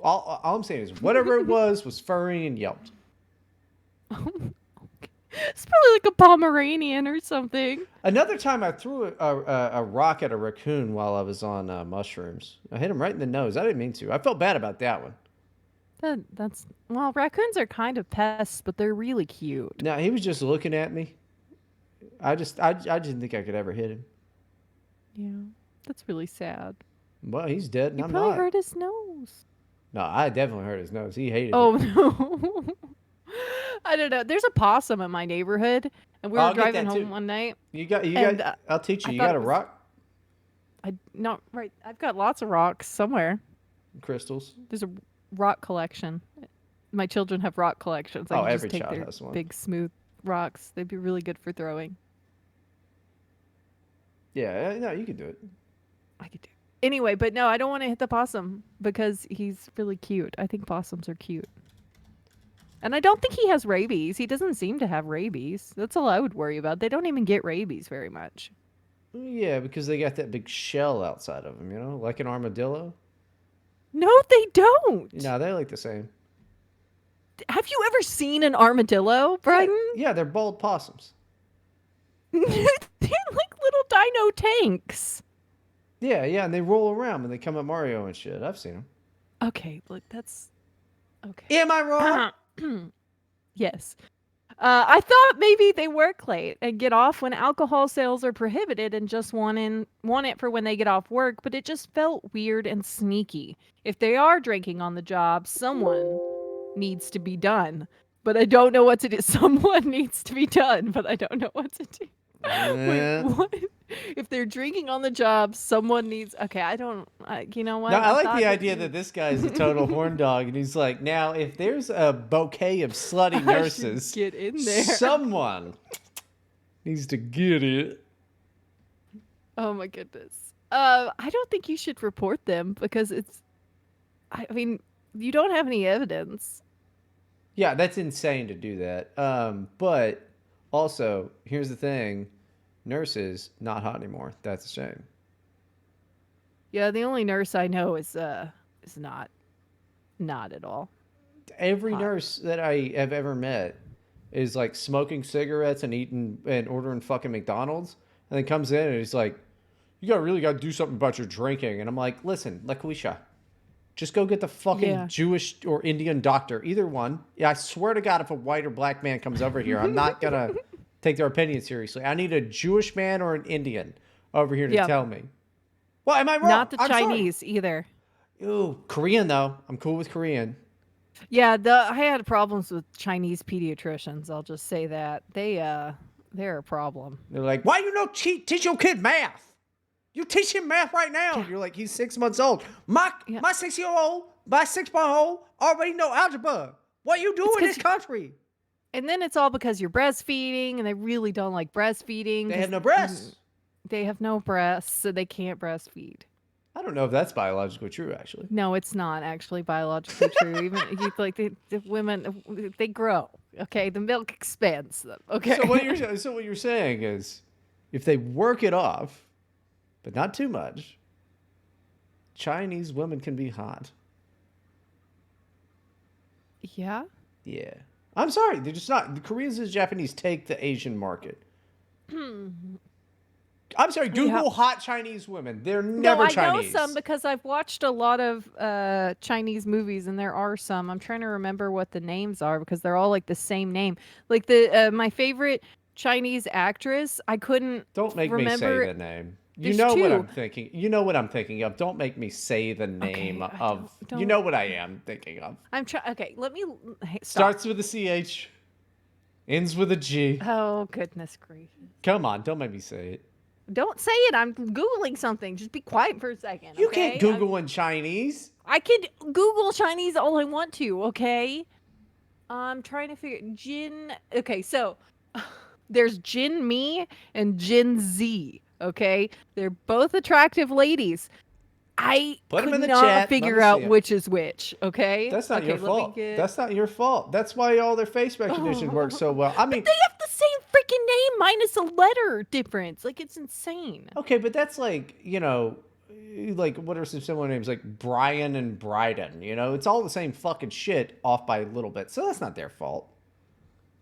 All I'm saying is whatever it was furry and yelped. It's probably like a Pomeranian or something. Another time I threw a rock at a raccoon while I was on mushrooms. I hit him right in the nose. I didn't mean to. I felt bad about that one. That's well, raccoons are kind of pests, but they're really cute. No, he was just looking at me. I didn't think I could ever hit him. Yeah, that's really sad. Well, he's dead and You I'm probably not. hurt his nose. No, I definitely hurt his nose. He hated it. Oh no. I don't know. There's a possum in my neighborhood, and we were I'll get driving that home too. one night. You And, got. I'll teach you. I You thought got a it was- rock, Not right. I've got lots of rocks somewhere. crystals. There's a rock collection. My children have rock collections. I Oh, can every just take child their has one. big smooth rocks. They'd be really good for throwing. Yeah, no, you can do it. I could do. Anyway, but no, I don't want to hit the possum because he's really cute. I think possums are cute. And I don't think he has rabies. He doesn't seem to have rabies. That's all I would worry about. They don't even get rabies very much. Yeah, because they got that big shell outside of them, you know, like an armadillo. No, they don't. No, they're like the same. Have you ever seen an armadillo, Bryden? Yeah, they're bald possums. They're like little dino tanks. Yeah, and they roll around when they come at Mario and shit. I've seen them. Okay, look, that's okay. Am I wrong? Yes. I thought maybe they work late and get off when alcohol sales are prohibited and just want it for when they get off work, but it just felt weird and sneaky. If they are drinking on the job, someone needs to be done. But I don't know what to do. Someone needs to be done, but I don't know what to do. Wait, what? If they're drinking on the job, someone needs. Okay, I don't. You know Now, what? I I like the thought that idea you. that this guy is a total horn dog, and he's like, now, if there's a bouquet of slutty I should nurses, get in there. someone needs to get it. Oh my goodness. I don't think you should report them because it's. I mean, you don't have any evidence. Yeah, that's insane to do that. But also, here's the thing: nurses not hot anymore. That's a shame. Yeah, the only nurse I know is not at all Every hot. nurse that I have ever met is like smoking cigarettes and eating and ordering fucking McDonald's, and then comes in and he's like, "You got really got to do something about your drinking." And I'm like, "Listen, Laquisha, just go get the fucking Yeah. Jewish or Indian doctor, either one. Yeah, I swear to God, if a white or black man comes over here, I'm not gonna take their opinion seriously. I need a Jewish man or an Indian over here to Yeah. tell me. Well, am I Not wrong? the I'm sorry. Chinese either. Ooh, Korean though. I'm cool with Korean. Yeah, I had problems with Chinese pediatricians. I'll just say that they're a problem. They're like, why you no teach your kid math? You teach him math right now. Yeah, You're like, he's 6 months old. My yeah. my 6 year old, my 6 month old already know algebra. What you do It's in this because country? and then it's all because you're breastfeeding, and they really don't like breastfeeding They have because no breasts. they have no breasts, so they can't breastfeed. I don't know if that's biologically true, actually. No, it's not actually biologically true. Even you like the women, they grow. Okay, the milk expands them. Okay. So what you're saying is, if they work it off, but not too much, Chinese women can be hot. Yeah. Yeah. I'm sorry, they're just not. The Koreans and Japanese take the Asian market. I'm sorry, We have Google hot Chinese women. They're no, never I know some Chinese. because I've watched a lot of Chinese movies, and there are some. I'm trying to remember what the names are because they're all like the same name. Like the my favorite Chinese actress, I couldn't Don't make me say remember. the name. You There's know what two. I'm thinking. You know what I'm thinking of. Don't make me say the name Okay, I of. You don't. know what I am thinking of. I'm trying. Okay, let me hey, stop. Starts with a CH, ends with a G. Oh goodness gracious! Come on, don't make me say it. Don't say it. I'm googling something. Just be quiet for a second, You can't okay? Google in Chinese. I could Google Chinese all I want to, okay? I'm trying to figure Jin. Okay, so there's Jin Me and Jin Z. Okay, they're both attractive ladies. I Put them could in the not chat. Let me figure see out them. which is which. Okay, That's not okay. your Let me fault. get. That's not your fault. That's why all their face recognition works so well. I But mean, they have the same freaking name minus a letter difference. Like it's insane. okay, but that's like, like what are some similar names like Brian and Bryden? It's all the same fucking shit off by a little bit. So that's not their fault.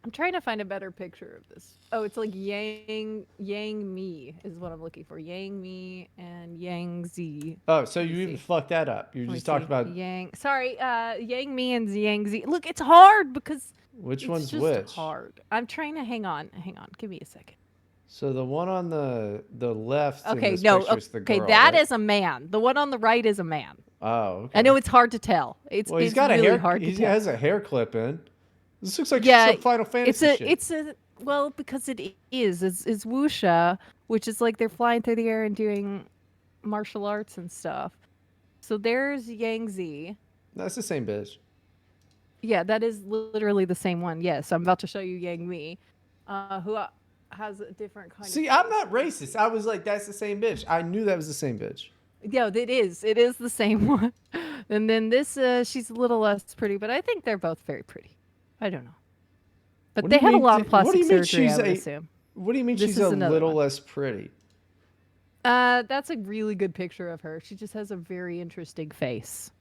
I'm trying to find a better picture of this. Oh, it's like Yang Mi is what I'm looking for. Yang Mi and Yang Z. Oh, so Let me you even see. fucked that up. You Let me just talked see. about Yang. Sorry, Yang Mi and Yang Z. Look, it's hard because which it's one's just which. hard. I'm trying to hang on. Hang on. Give me a second. So the one on the left in Okay, this no. picture is the Okay, girl, that right? is a man. The one on the right is a man. Oh, I know okay. it's hard to tell. It's Well, he's it's got a really hair. hard to He tell. has a hair clip in. This looks like Yeah, some Final it's Fantasy a shit. it's a well because it is. It's wuxia, which is like they're flying through the air and doing martial arts and stuff. So there's Yang Z. That's the same bitch. Yeah, that is literally the same one. Yes, I'm about to show you Yang Mi, who has a different kind of See, I'm face. not racist. I was like, that's the same bitch. I knew that was the same bitch. Yeah, it is. It is the same one. And then this, she's a little less pretty, but I think they're both very pretty. I don't know, but What do they you have a mean? lot of What do plastic you mean surgery. I she's would a? assume. What do you mean This she's a is another little one. less pretty? That's a really good picture of her. She just has a very interesting face.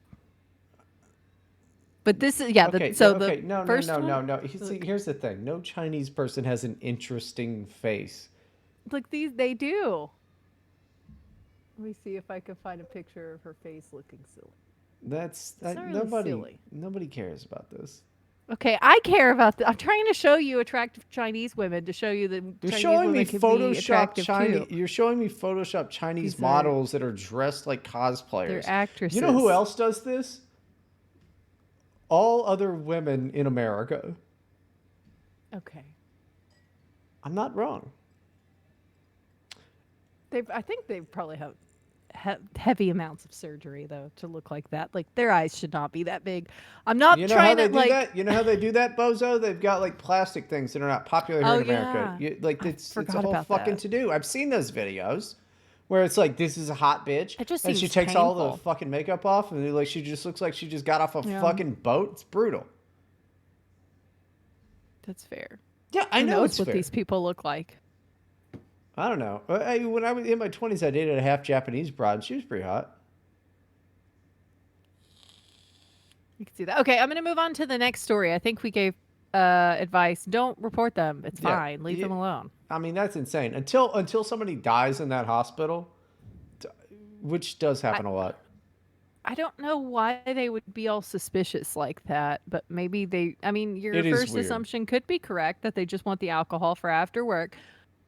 But this is yeah. Okay, So the okay, no, no, first no, no, one, no. See, look, here's the thing. No Chinese person has an interesting face. look these they do. Let me see if I can find a picture of her face looking silly. That's It's not really nobody. silly. Nobody cares about this. Okay, I care about I'm trying to show you attractive Chinese women to show you that You're Chinese showing me women can be Photoshop attractive Chinese. too. You're showing me Photoshop Chinese These are models that are dressed like they're cosplayers. You know who actresses. else does this? All other women in America. Okay. I'm not wrong. I think they probably have heavy amounts of surgery though to look like that. Like their eyes should not be that big. I'm not You know how trying they to do like. that? You know how they do that, Bozo? They've got like plastic things that are not popular here Oh in America. yeah, Like I it's a forgot whole about fucking that. to do. I've seen those videos where it's like this is a hot bitch, It just and she seems takes all the painful. fucking makeup off, and like she just looks like she just got off a Yeah, fucking boat. It's brutal. that's fair. Yeah, I Who know knows it's what fair. these people look like? I don't know. When I was in my 20s, I dated a half Japanese broad. And she was pretty hot. You can see that. Okay, I'm going to move on to the next story. I think we gave advice. Don't report them. It's Yeah, fine. Leave yeah. them alone. I mean that's insane. Until somebody dies in that hospital, which does I happen a lot. I don't know why they would be all suspicious like that, but maybe they. I mean, your It is first weird. assumption could be correct that they just want the alcohol for after work,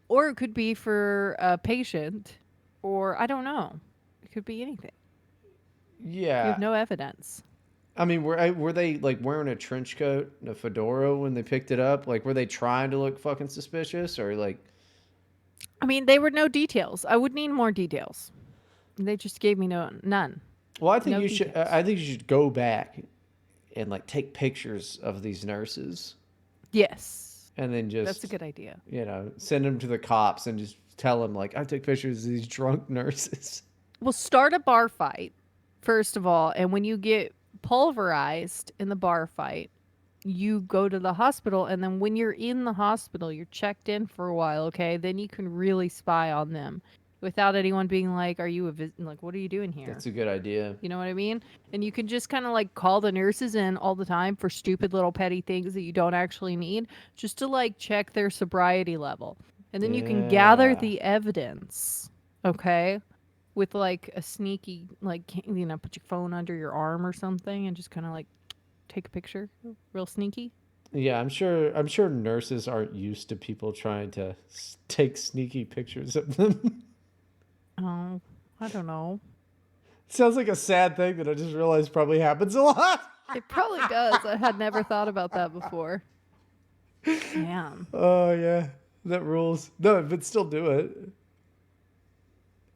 or it could be for a patient, or I don't know. It could be anything. You have Yeah, no evidence. I mean, were they like wearing a trench coat and a fedora when they picked it up? Like, were they trying to look fucking suspicious, or like, I mean, they were no details. I would need more details. They just gave me none. well, I think No you should. details. I think you should go back and like take pictures of these nurses, Yes, and then that's a just good idea. send them to the cops and just tell them like I took pictures of these drunk nurses. Well, start a bar fight, first of all. And when you get pulverized in the bar fight, you go to the hospital. And then when you're in the hospital, you're checked in for a while, okay? Then you can really spy on them without anyone being like, are you like, what are you doing here? That's a good idea. You know what I mean? And you can just kind of like call the nurses in all the time for stupid little petty things that you don't actually need, just to like check their sobriety level. And then you can gather Yeah. the evidence, okay? With like a sneaky, like, put your phone under your arm or something and just kind of like take a picture, real sneaky. Yeah, I'm sure nurses aren't used to people trying to take sneaky pictures of them. Oh, I don't know. Sounds like a sad thing that I just realized probably happens a lot. It probably does. I had never thought about that before. Man. Oh yeah, that rules. No, but still do it.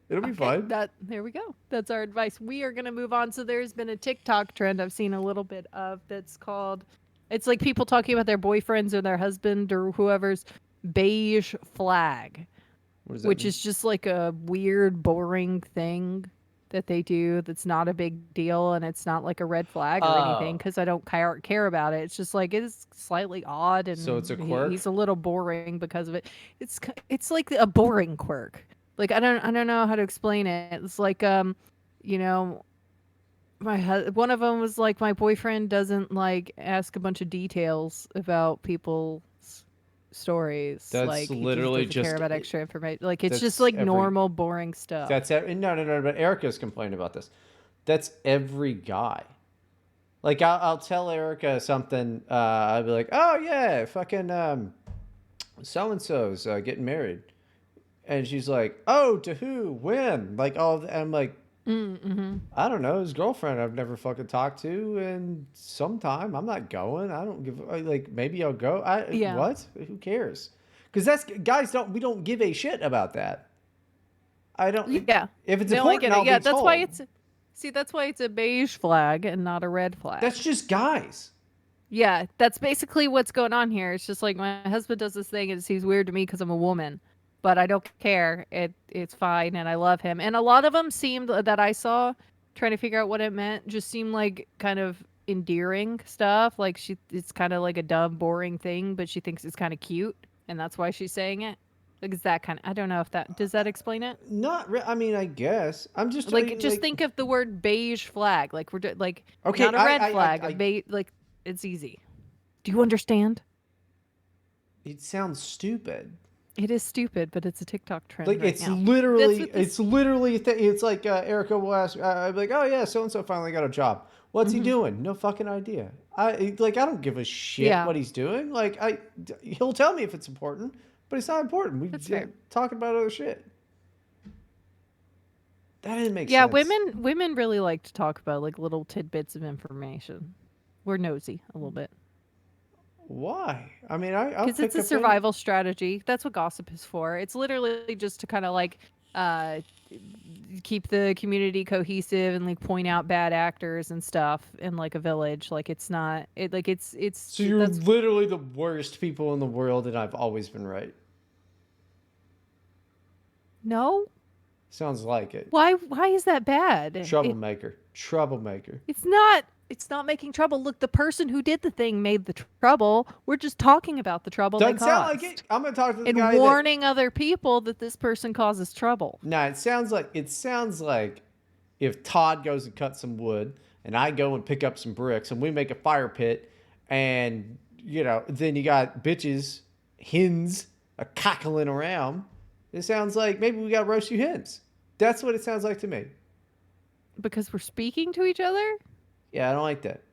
It'll be Okay, fine. there we go. That's our advice. We are gonna move on. So there's been a TikTok trend I've seen a little bit of that's called, it's like people talking about their boyfriends or their husband or whoever's beige flag, What does that which mean? is just like a weird, boring thing that they do that's not a big deal and it's not like a red flag or anything Oh, because I don't care about it. It's just like it is slightly odd so it's and a quirk. he's a little boring because of it. It's like a boring quirk. Like I don't know how to explain it. It's like you know, one of them was like my boyfriend doesn't like ask a bunch of details about people's stories. That's Like he just literally doesn't care just about extra information. Like it's just that's like every normal boring stuff. no. But Erica's complaining about this. That's every guy. Like I'll tell Erica something. I'll be like, oh yeah, fucking so and so's getting married, and she's like, oh, to who, when, like all. I'm like, Mm-hmm. I don't know, his girlfriend I've never fucking talked to, and sometime I'm not going. I don't give like maybe I'll go. I Yeah. what? Who cares? Because that's guys don't we don't give a shit about that. I don't. Yeah. If it's No, I important, get it. I'll Yeah, be that's why told. it's see, that's why it's a beige flag and not a red flag. That's just guys. Yeah, that's basically what's going on here. It's just like my husband does this thing and it seems weird to me because I'm a woman, but I don't care. It's fine and I love him. And a lot of them seemed that I saw trying to figure out what it meant just seemed like kind of endearing stuff. Like it's kind of like a dumb, boring thing, but she thinks it's kind of cute, and that's why she's saying it. Like it's that kind of. I don't know if that does that explain it. I mean, I guess I'm just Like just like think of the word beige flag. Like like okay. not a red flag. A I beige like it's easy. Do you understand? it sounds stupid. It is stupid, but it's a TikTok trend Like right now. That's what this. it's literally it's like Erica will ask. I'd be like, oh yeah, so and so finally got a job. What's he Hmm. doing? No fucking idea. I don't give a shit Yeah, what he's doing. He'll tell me if it's important, but it's not important. that's We fair. talking about other shit. That didn't make Yeah, sense. women really like to talk about like little tidbits of information. We're nosy a little bit Why? I mean, I'll because it's pick a up any. survival strategy. That's what gossip is for. It's literally just to kind of like uh, keep the community cohesive and like point out bad actors and stuff in like a village. Like it's not it like So you're that's literally the worst people in the world, and I've always been right. no. Sounds like it. Why is that bad? Troublemaker. Troublemaker. It's not making trouble. Look, the person who did the thing made the trouble. We're just talking about the trouble they Doesn't sound like it. caused I'm gonna talk to the and guy that. warning other people that this person causes trouble. Nah, it sounds like if Todd goes and cuts some wood, and I go and pick up some bricks, and we make a fire pit, and then you got bitches, hens, cackling around. It sounds like maybe we got to roast you hens. That's what it sounds like to me. Because we're speaking to each other? Yeah, I don't like that.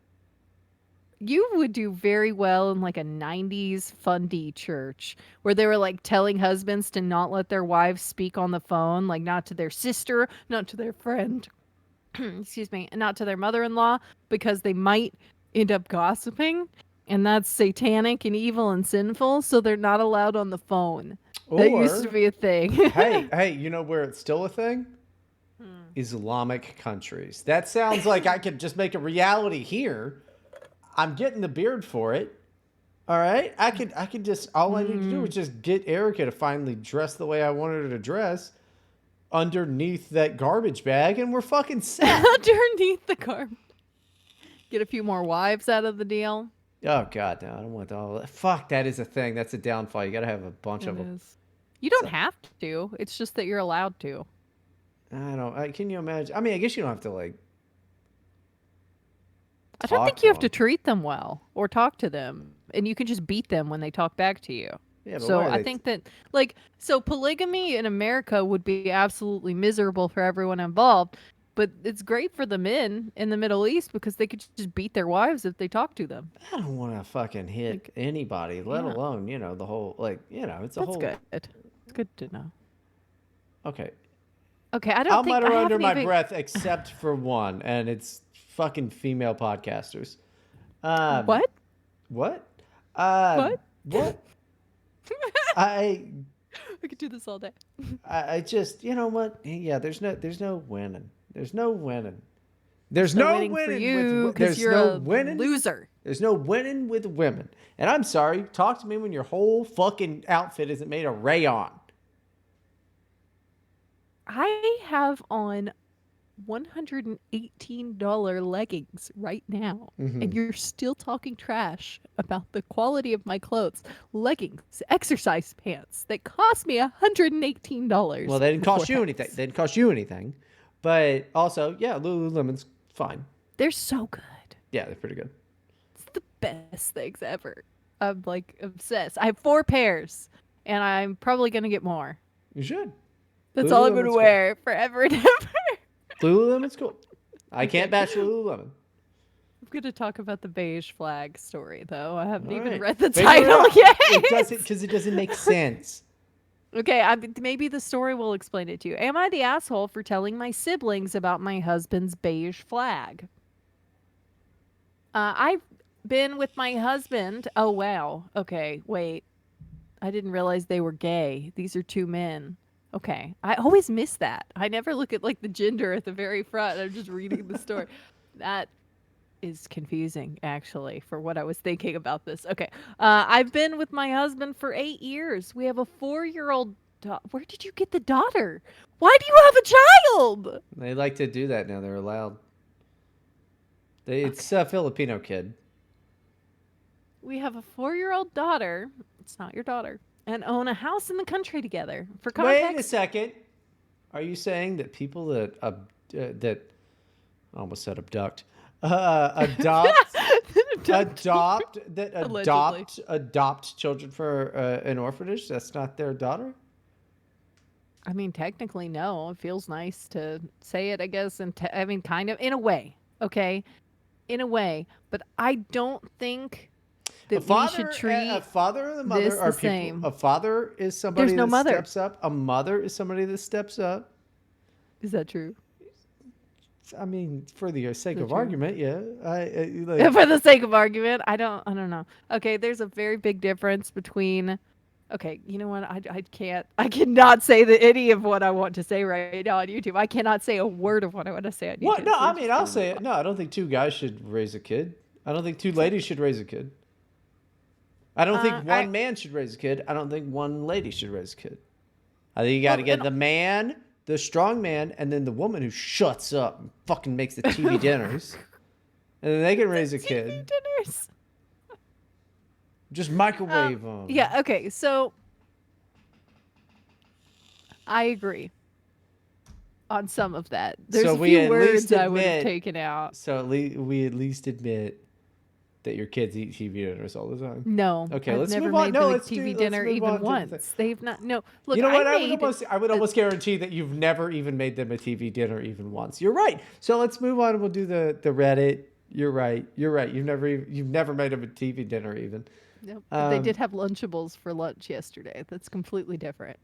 You would do very well in like a 90s fundy church where they were like telling husbands to not let their wives speak on the phone, like not to their sister, not to their friend, excuse me, and not to their mother in law because they might end up gossiping. And that's satanic and evil and sinful. So they're not allowed on the phone. That used to Or, be a thing. hey, you know where it's still a thing? Islamic countries. That sounds like I could just make a reality here. I'm getting the beard for it. All right, I could just all I need to do is just get Erica to finally dress the way I wanted her to dress underneath that garbage bag, and we're fucking set. Underneath the car. Get a few more wives out of the deal. Oh God, no, I don't want all that. Fuck, that is a thing. That's a downfall. You got to have a bunch of It them. is. You don't have to. It's just that you're allowed to. I don't. Can you imagine? I mean, I guess you don't have to like I don't talk think to you have to them. treat them well or talk to them. And you can just beat them when they talk back to you. Yeah, but So why are I they? think that, like, so polygamy in America would be absolutely miserable for everyone involved. But it's great for the men in the Middle East because they could just beat their wives if they talk to them. I don't want to fucking hit Like, anybody, let yeah, alone the whole it's a that's whole. good. It's good to know. Okay, Okay, I I'll don't think I mutter under haven't my even. breath, except for one, and it's fucking female podcasters. Um, What? what? Uh, What? what? I, I could do this all day. I just, you know what? Yeah, there's no winning. There's no winning. There's There's no no winning for winning you because there's you're no a winning. loser. There's no winning with women. And I'm sorry, talk to me when your whole fucking outfit isn't made of rayon. I have on $118 leggings right now, and you're still talking trash about the quality of my clothes. Leggings, exercise pants that cost me Well, $118 they didn't before cost you anything. tax. They didn't cost you anything. But also, yeah, Lululemon's fine. They're so good. Yeah, they're pretty good. It's the best things ever. I'm like obsessed. I have 4 pairs, and I'm probably gonna get more. You should. That's all I'm gonna Lululemon's cool. wear forever and ever. Lululemon's cool. I can't Okay. bash Lululemon. I'm going to talk about the beige flag story, though. I haven't All even right. read the Figure it title out. yet. It doesn't because it doesn't make sense. Okay, maybe the story will explain it to you. Am I the asshole for telling my siblings about my husband's beige flag? I've been with my husband. Oh, wow. Okay, wait. I didn't realize they were gay. These are two men. Okay. I always miss that. I never look at like the gender at the very front. I'm just reading the story. That is confusing actually for what I was thinking about this. Okay. I've been with my husband for 8 years. We have a 4-year-old Where did you get the daughter? Why do you have a child? They like to do that now. They're allowed. It's Okay. a Filipino kid. We have a 4-year-old daughter. It's not your daughter. And own a house in the country together. For Wait a context, second. Are you saying that people that I almost said abduct, adopt, adopt that Allegedly. adopt children for an orphanage? That's not their daughter. I mean, technically, no. It feels nice to say it, I guess. And I mean, kind of in a way. Okay. In a way. But I don't think A that we should father, a treat father, and a this mother the are people. same. A father is There's somebody no that mother. steps up. A mother is somebody that steps up. Is that true? I mean, for the Is sake that of true? argument, yeah. Like For the sake of argument, I don't know. Okay, there's a very big difference between Okay, you know what? I can't. I cannot say any of what I want to say right now on YouTube. I cannot say a word of what I want to say on What? YouTube. No, So we're I just mean, gonna I'll move say on. it. No, I don't think two guys should raise a kid. I don't think two Okay. ladies should raise a kid. I don't think I one man should raise a kid. I don't think one lady should raise a kid. I think you got to well, get the man, the strong man, and then the woman who shuts up and fucking makes the TV and dinners. And then they can raise a TV kid. dinners. Just microwave them. Yeah. Okay. So I agree on some of that. There's So a we few at least words I would have admit. taken out. So we at least admit that your kids eat TV dinners all the time. No, Okay, I've let's never move on. made No, them a let's TV do. Let's dinner move even on to the thing. once. They've not. No, look, You know I what? made. I would almost guarantee that you've never even made them a TV dinner even once. You're right. So let's move on and we'll do the Reddit. You're right. You're right. You've never made them a TV dinner even. No, but they Um, did have Lunchables for lunch yesterday. That's completely different.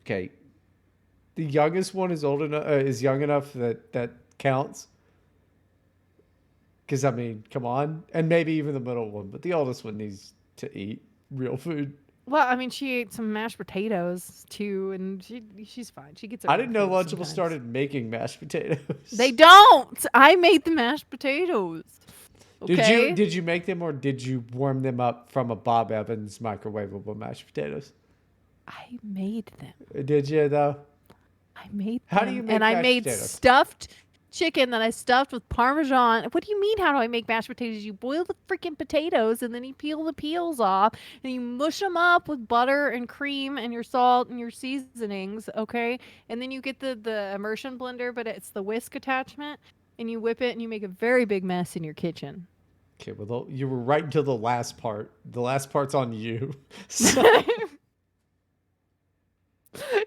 okay, the youngest one is old enough is young enough that counts. Because I mean, come on, and maybe even the middle one, but the oldest one needs to eat real food. Well, I mean, she ate some mashed potatoes too, and she's fine. She gets her I own didn't know food Lunchables sometimes. started making mashed potatoes. They don't. I made the mashed potatoes. Okay. Did you make them or did you warm them up from a Bob Evans microwavable mashed potatoes? I made them. Did you though? I made How do you them, make and I mashed made potatoes? stuffed chicken that I stuffed with Parmesan. What do you mean? How do I make mashed potatoes? You boil the freaking potatoes, and then you peel the peels off, and you mush them up with butter and cream and your salt and your seasonings. Okay, and then you get the immersion blender, but it's the whisk attachment, and you whip it, and you make a very big mess in your kitchen. Okay, well you were right until the last part. The last part's on you. So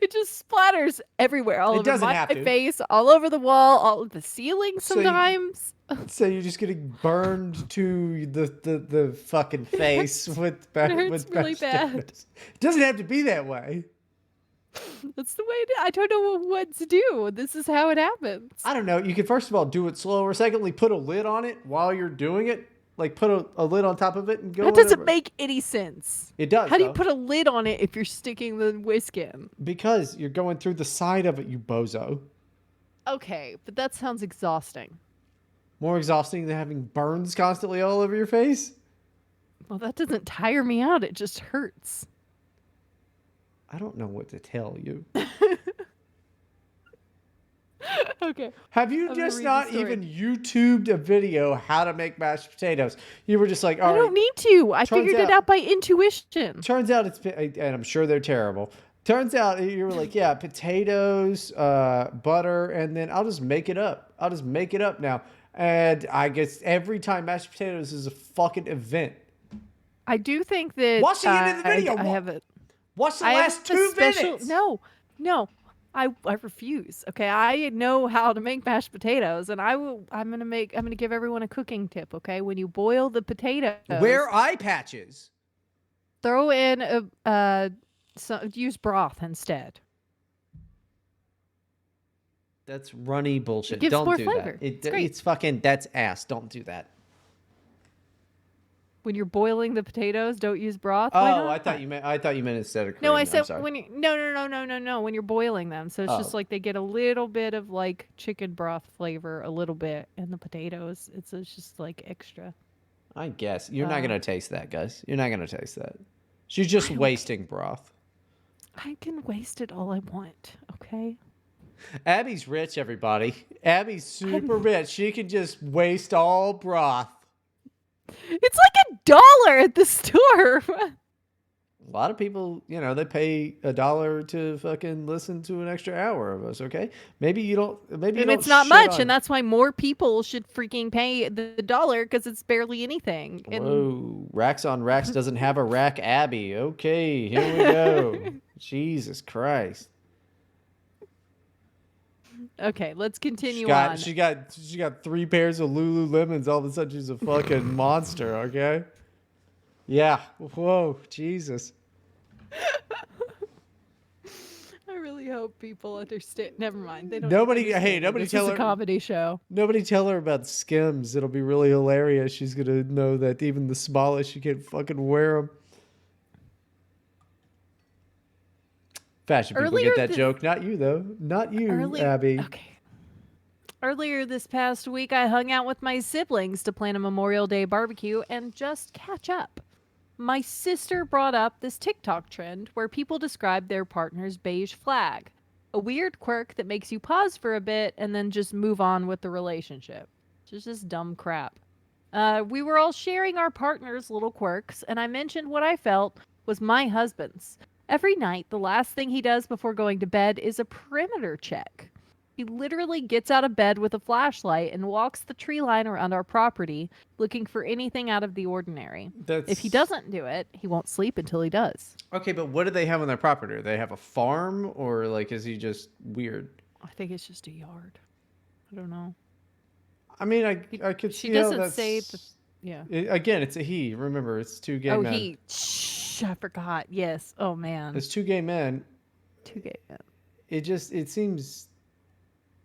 It just splatters everywhere, all it over doesn't my have to. face, all over the wall, all over the ceiling So you, sometimes. so you're just getting burned to the fucking face with It hurts with really mashed bad. potatoes. It doesn't have to be that way. That's the way I don't know what to do. This is how it happens. I don't know. You can first of all do it slower. Secondly, put a lid on it while you're doing it. Like put a lid on top of it and go. That doesn't whenever. make any sense. It does. How do you though. put a lid on it if you're sticking the whisk in? Because you're going through the side of it, you bozo. Okay, but that sounds exhausting. More exhausting than having burns constantly all over your face. Well, that doesn't tire me out. It just hurts. I don't know what to tell you. Okay. Have you I'm gonna just read the not story. even YouTubed a video how to make mashed potatoes? You were just like, all I right. don't need to. I Turns figured it out- out by intuition. Turns out and I'm sure they're terrible. Turns out you were like, yeah, potatoes, butter, and then I'll just make it up. I'll just make it up now. And I guess every time mashed potatoes is a fucking event. I do think that Watch the end of the video. I have it. Watch the I last have a 2 special. minutes. No. I refuse. Okay, I know how to make mashed potatoes, and I'm gonna give everyone a cooking tip. Okay, when you boil the potatoes, Wear eye patches. throw in use broth instead. That's runny bullshit. gives Don't more do flavor. that. It's great. It's fucking, that's ass. Don't do that. When you're boiling the potatoes, don't use broth. Why Oh, not? I thought you meant instead of cream. No, I I'm said sorry. when you no. When you're boiling them, so it's Oh. just like they get a little bit of like chicken broth flavor, a little bit, and the potatoes. It's just like extra. I guess. You're not going to taste that, guys. You're not going to taste that. She's just wasting broth. I can waste it all I want. Okay. Abby's rich, everybody. Abby's super rich. She can just waste all broth. It's like $1 at the store. A lot of people, they pay $1 to fucking listen to an extra hour of us, okay? Maybe you don't And it's not much, and that's why more people should freaking pay the dollar because it's barely anything. And Whoa, Racks on Racks doesn't have a rack Abby. Okay, here we go. Jesus Christ. okay, let's continue Got, on. she got 3 pairs of Lululemons. All of a sudden, she's a fucking monster. Okay. Yeah. Whoa. Jesus. I really hope people understand. Never mind. They don't. Nobody. understand Hey, me. nobody This tell is her. a comedy show. Nobody tell her about Skims. It'll be really hilarious. She's gonna know that even the smallest, she can't fucking wear them. Fashion people Earlier get that this joke. Not you, though. Not you, early Abby. okay. Earlier this past week, I hung out with my siblings to plan a Memorial Day barbecue and just catch up. My sister brought up this TikTok trend where people describe their partner's beige flag, a weird quirk that makes you pause for a bit and then just move on with the relationship. It's just dumb crap. We were all sharing our partner's little quirks, and I mentioned what I felt was my husband's. Every night, the last thing he does before going to bed is a perimeter check. He literally gets out of bed with a flashlight and walks the tree line around our property looking for anything out of the ordinary. If he That's doesn't do it, he won't sleep until he does. okay, but what do they have on their property? Do they have a farm, or like is he just weird? I think it's just a yard. I don't know. I mean, He, I could she see how doesn't say the. that's Yeah. again. It's a he. Remember, it's two gay Oh, men. he. Shh, I forgot. Yes. Oh, man. It's two gay men. Too gay. Man. It seems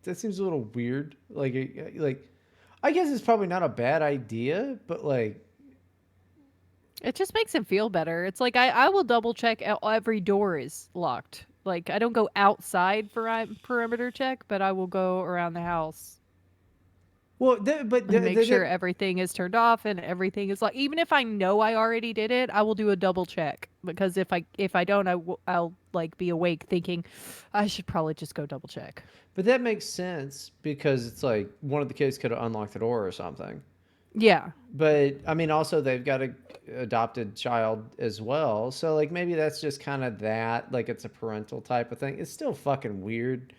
that seems a little weird. Like I guess it's probably not a bad idea, but like It just makes him feel better. It's like I will double check every door is locked. Like I don't go outside for a perimeter check, but I will go around the house well, and make sure everything is turned off and everything is like. Even if I know I already did it, I will do a double check because if I don't, I'll like be awake thinking I should probably just go double check. but that makes sense because it's like one of the kids could have unlocked the door or something. Yeah, But I mean, also they've got a adopted child as well, so like maybe that's just kind of that, like it's a parental type of thing. It's still fucking weird,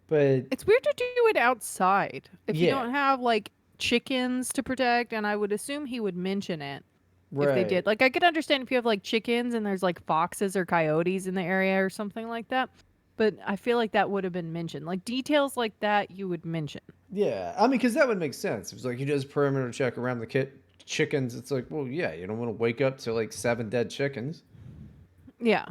but it's weird to do it outside if you yeah, don't have like chickens to protect, and I would assume he would mention it. If they right. did. Like I could understand if you have like chickens and there's like foxes or coyotes in the area or something like that. But I feel like that would have been mentioned. Like details like that you would mention. Yeah, I mean, because that would make sense. It's like he does perimeter check around the chickens. It's like, well, yeah, you don't want to wake up to like 7 dead chickens. Yeah.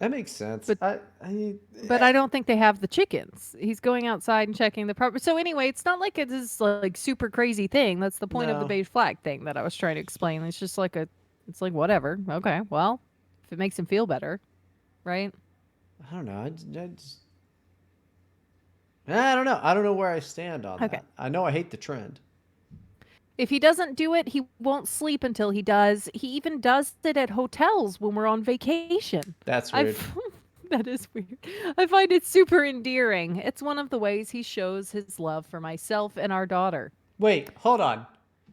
That makes sense. But I but I don't think they have the chickens. He's going outside and checking the property. So anyway, it's not like it's this like super crazy thing. That's the point of the no, beige flag thing that I was trying to explain. It's just like it's like whatever. Okay, well, if it makes him feel better, right? I don't know. I don't know. I don't know where I stand on Okay. that. I know I hate the trend. If he doesn't do it, he won't sleep until he does. He even does it at hotels when we're on vacation. That's weird. I've that is weird. I find it super endearing. It's one of the ways he shows his love for myself and our daughter. Wait, hold on.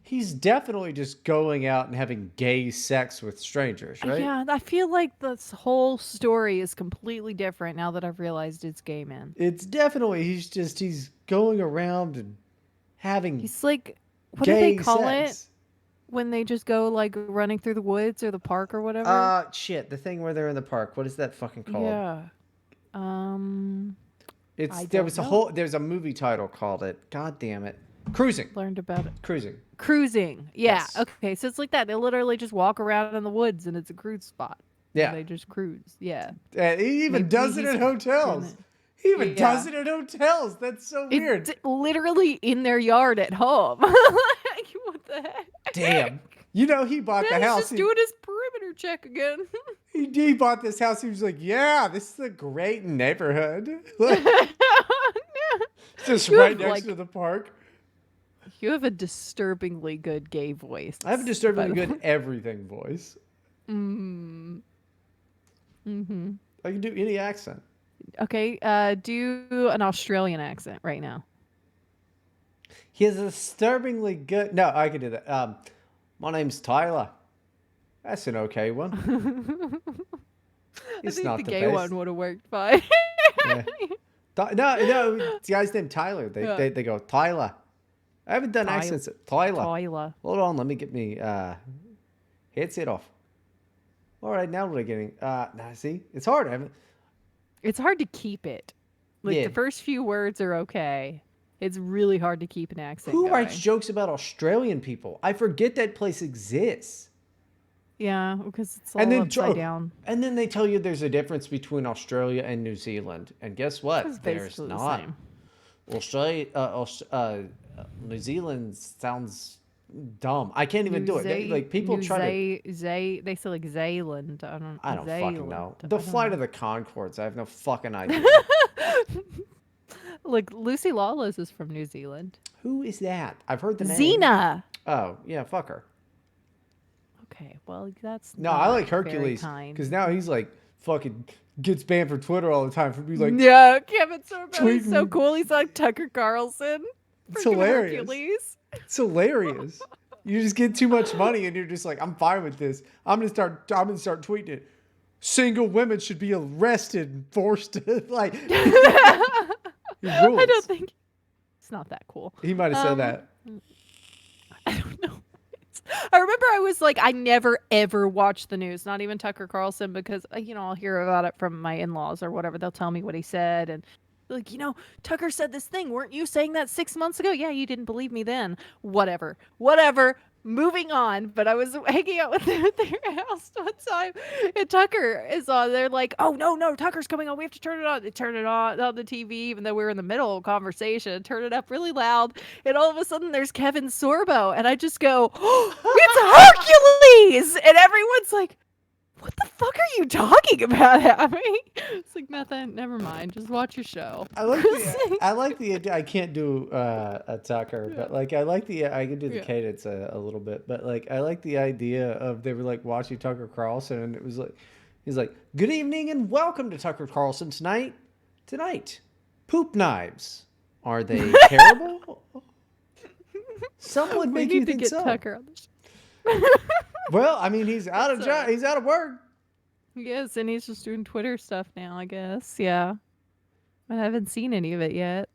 He's definitely just going out and having gay sex with strangers, right? Yeah, I feel like this whole story is completely different now that I've realized it's gay man. It's definitely he's going around and having He's like, what do they gay call it sex. when they just go like running through the woods or the park or whatever? Shit, the thing where they're in the park. What is that fucking called? Yeah. Um, I don't know. There's a movie title called it. God damn it. Cruising. Learned about it. Cruising. Cruising. Yeah. Yes. Okay. So it's like that. They literally just walk around in the woods and it's a cruise spot. And Yeah. they just cruise. Yeah. And he even Maybe does it he's at doing hotels. it. He even does Yeah. it at hotels. That's so weird. It's literally in their yard at home. Like, what the heck? Damn. You know, he bought the Yeah, he's house. just doing his perimeter check again. He bought this house. He was like, yeah, this is a great neighborhood. Just You right have, next like- to the park. You have a disturbingly good gay voice. I have a by disturbingly the good everything voice. Mm. Mm-hmm. I can do any accent. Okay, do an Australian accent right now. He has a disturbingly good. No, I can do that. My name's Tyler. That's an okay one. I It's think not the the gay best. one would have worked fine. Yeah. No, the guy's named Tyler. Yeah. They go Tyler. I haven't done Tyler. accents. Tyler. Tyler. Hold on, let me get me headset off. All right, now what am I getting? Nah, see, it's hard. I haven't. It's hard to keep it. Like Yeah. the first few words are okay. It's really hard to keep an accent Who going. writes jokes about Australian people? I forget that place exists. Yeah, because it's all And then upside down. And then they tell you there's a difference between Australia and New Zealand, and guess what? It's There's basically the not. same. New Zealand sounds dumb. I can't even do it. Like people New try to. They say like Zealand. I don't I don't fucking Zealand. know. I The don't flight know. of the Concords. I have no fucking idea. Like Lucy Lawless is from New Zealand. Who is that? I've heard the name. Xena. Oh yeah, fuck her. Okay, well that's No, I not like very Hercules kind. because now he's like fucking gets banned from Twitter all the time for being like Yeah, Kevin Sorbo, he's so tweeting. cool. He's like Tucker Carlson. It's Freaking hilarious. Hercules. It's hilarious. You just get too much money and you're just like, I'm fine with this. I'm gonna start tweeting it. Single women should be arrested and forced to like he I don't rules. think it's not that cool. He might have said that. I don't know. I remember I was like, I never ever watched the news, not even Tucker Carlson, because I'll hear about it from my in-laws or whatever. They'll tell me what he said, and like, Tucker said this thing. Weren't you saying that 6 months ago? Yeah, you didn't believe me then. Whatever. Moving on. But I was hanging out with them at their house one time, and Tucker is on. They're like, "Oh no, Tucker's coming on. We have to turn it on." They turn it on the TV, even though we were in the middle of a conversation. Turn it up really loud, and all of a sudden there's Kevin Sorbo, and I just go, "Oh, it's Hercules!" And everyone's like, "What the fuck are you talking about, Abby?" It's like, nothing. Never mind. Just watch your show. I like the idea. I can't do a Tucker, but like I like the I can do the Yeah. cadence a little bit, but like I like the idea of they were like watching Tucker Carlson and it was like he's like, "Good evening and welcome to Tucker Carlson tonight. Tonight, poop knives. Are they terrible? Some would We make need you to think get so." Tucker on the show. Well, I mean, he's out of That's job. He's out of work. Yes, and he's just doing Twitter stuff now, I guess. Yeah. I haven't seen any of it yet.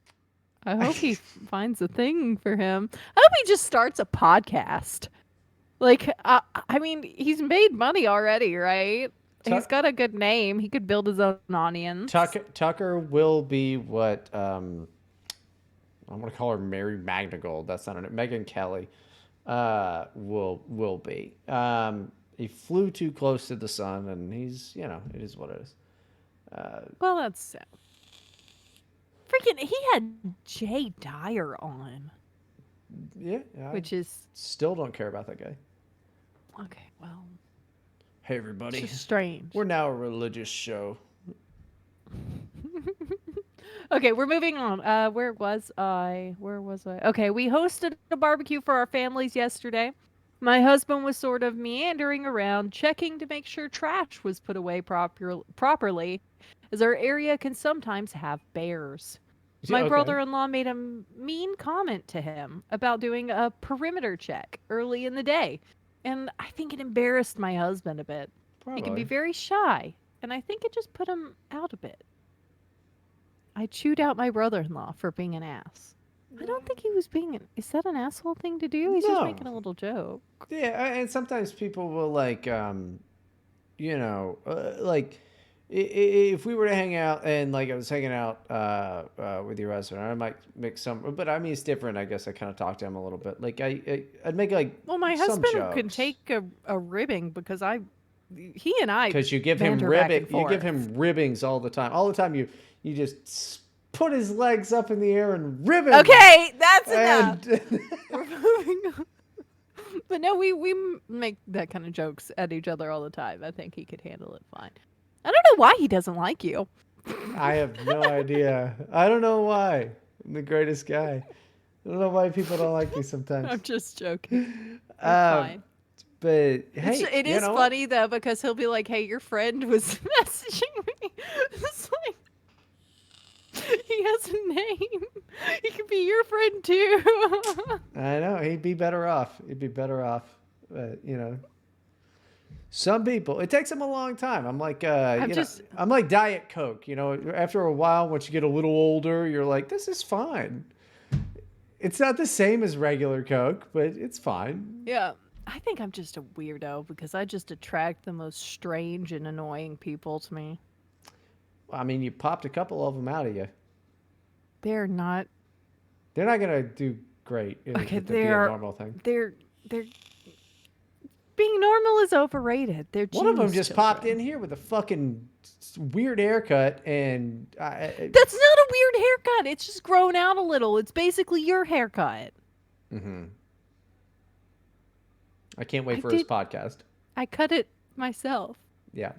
I hope he finds a thing for him. I hope he just starts a podcast. Like, I mean, he's made money already, right? He's got a good name. He could build his own audience. Tucker will be what I'm gonna call her Mary Magnagold. That's not her name. Megan Kelly will be. He flew too close to the sun, and he's it is what it is. Well, that's sad. Freaking, he had Jay Dyer on, Yeah, I which is still don't care about that guy. okay. Well, Hey everybody, it's just strange. we're now a religious show. Okay, we're moving on. Where was I? Okay, we hosted a barbecue for our families yesterday. My husband was sort of meandering around, checking to make sure trash was put away properly, as our area can sometimes have bears. My Okay. brother-in-law made a mean comment to him about doing a perimeter check early in the day, and I think it embarrassed my husband a bit. He can be Probably. very shy, and I think it just put him out a bit. I chewed out my brother-in-law for being an ass. I don't think he was being an... Is that an asshole thing to do? He's just No. making a little joke. Yeah, and sometimes people will like, like if we were to hang out and like I was hanging out with your husband, I might make some, but I mean it's different. I guess I kind of talked to him a little bit. Like I'd make like Well, my some husband can jokes. take a ribbing because he and I Because you give him banter back and you give forth. him ribbings all the time. All the time you just put his legs up in the air and rib him. Okay, that's enough. And We're moving on. But no, we make that kind of jokes at each other all the time. I think he could handle it fine. I don't know why he doesn't like you. I have no idea. I don't know why. I'm the greatest guy. I don't know why people don't like me sometimes. I'm just joking. It's Um, fine. But hey, It you is know what? funny though because he'll be like, "Hey, your friend was messaging me." It's like he has a name. He could be your friend too. I know he'd be better off. He'd be better off. But some people it takes them a long time. I'm like, I'm like Diet Coke. After a while, once you get a little older, you're like, this is fine. It's not the same as regular Coke, but it's fine. Yeah. I think I'm just a weirdo because I just attract the most strange and annoying people to me. I mean, you popped a couple of them out of you. They're not They're not gonna do great. okay. Be a normal thing. They're being normal is overrated. They're One of them genius just popped children. in here with a fucking weird haircut, and That's not a weird haircut. It's just grown out a little. It's basically your haircut. mm-hmm. I can't wait I for his did. podcast. I cut it myself. Yeah.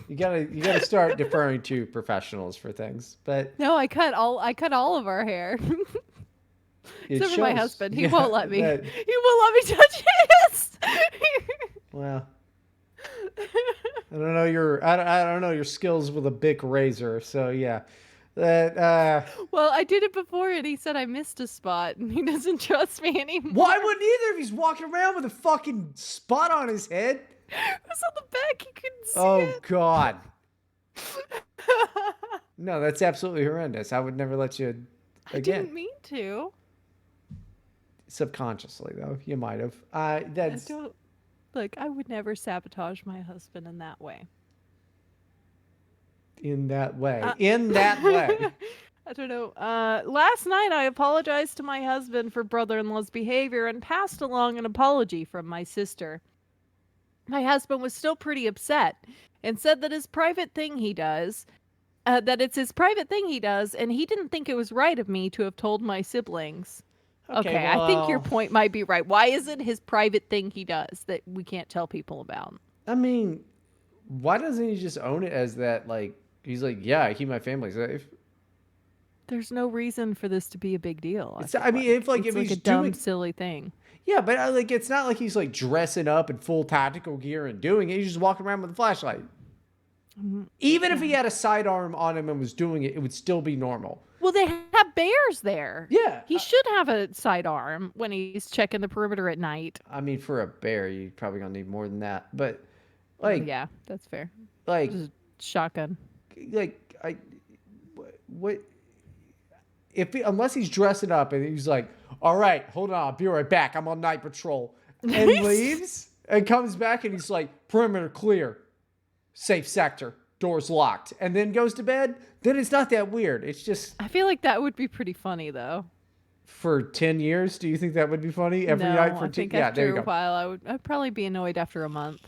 You gotta start deferring to professionals for things. But No, I cut all of our hair. it Except for my shows, husband. He yeah, won't let me. that, He won't let me touch his. well, I don't know your skills with a Bic razor. So yeah. That Well, I did it before and he said I missed a spot and he doesn't trust me anymore. Why wouldn't either if he's walking around with a fucking spot on his head? It was on the back. You couldn't see Oh it. God. No, that's absolutely horrendous. I would never let you I again. didn't mean to. Subconsciously though, you might have. I That's don't. Look, I would never sabotage my husband in that way. in that way. Uh, In that way. I don't know. Last night I apologized to my husband for brother-in-law's behavior and passed along an apology from my sister. My husband was still pretty upset and said that that it's his private thing he does, and he didn't think it was right of me to have told my siblings. Okay, Okay, I think your well, point might be right. Why is it his private thing he does that we can't tell people about? I mean, why doesn't he just own it as that? Like, he's like, yeah, I keep my family safe. There's no reason for this to be a big deal. I It's, feel I mean, like if it's like he's a dumb, doing, silly thing. yeah, but like, it's not like he's like dressing up in full tactical gear and doing it. He's just walking around with a flashlight. Even if he had a sidearm on him and was doing it, it would still be normal. Well, they have bears there. Yeah. He should have a sidearm when he's checking the perimeter at night. I mean, for a bear, you're probably gonna need more than that. But Well, like, yeah, that's fair. like, Just shotgun. I, what if unless he's dressing up and he's like, all right, hold on, I'll be right back. I'm on night patrol, and leaves and comes back and he's like, perimeter clear, safe sector, doors locked, and then goes to bed. Then it's not that weird. It's just I feel like that would be pretty funny, though. for 10 years. Do you think that would be funny every No, night for I 10? think Yeah, there you after a go. while, I'd probably be annoyed after a month.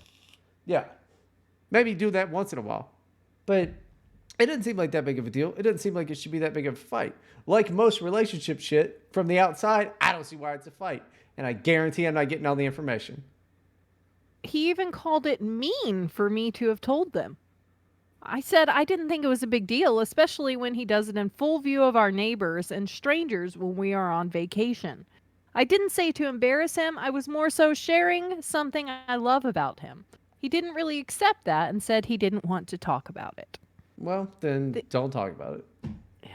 Yeah. Maybe do that once in a while. But it doesn't seem like that big of a deal. It doesn't seem like it should be that big of a fight. Like most relationship shit, from the outside, I don't see why it's a fight. And I guarantee I'm not getting all the information. He even called it mean for me to have told them. I said I didn't think it was a big deal, especially when he does it in full view of our neighbors and strangers when we are on vacation. I didn't say to embarrass him, I was more so sharing something I love about him. He didn't really accept that and said he didn't want to talk about it. Well, then don't talk about it. Yeah.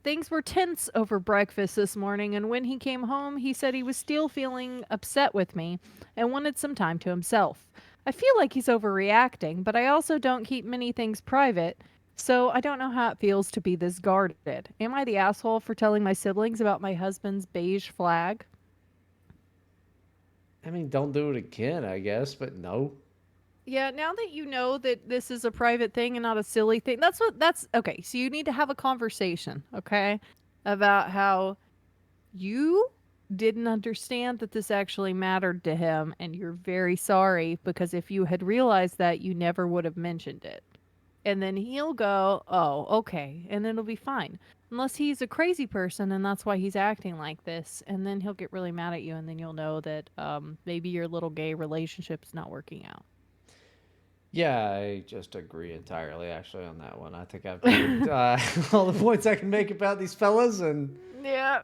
Things were tense over breakfast this morning, and when he came home, he said he was still feeling upset with me and wanted some time to himself. I feel like he's overreacting, but I also don't keep many things private, so I don't know how it feels to be this guarded. Am I the asshole for telling my siblings about my husband's beige flag? I mean, don't do it again, I guess, but no. Yeah, now that you know that this is a private thing and not a silly thing, that's okay. So you need to have a conversation, okay, about how you didn't understand that this actually mattered to him and you're very sorry because if you had realized that, you never would have mentioned it. And then he'll go, "Oh, okay." And then it'll be fine. Unless he's a crazy person and that's why he's acting like this, and then he'll get really mad at you and then you'll know that maybe your little gay relationship's not working out. Yeah, I just agree entirely, actually, on that one. I think I've made all the points I can make about these fellas, and Yeah.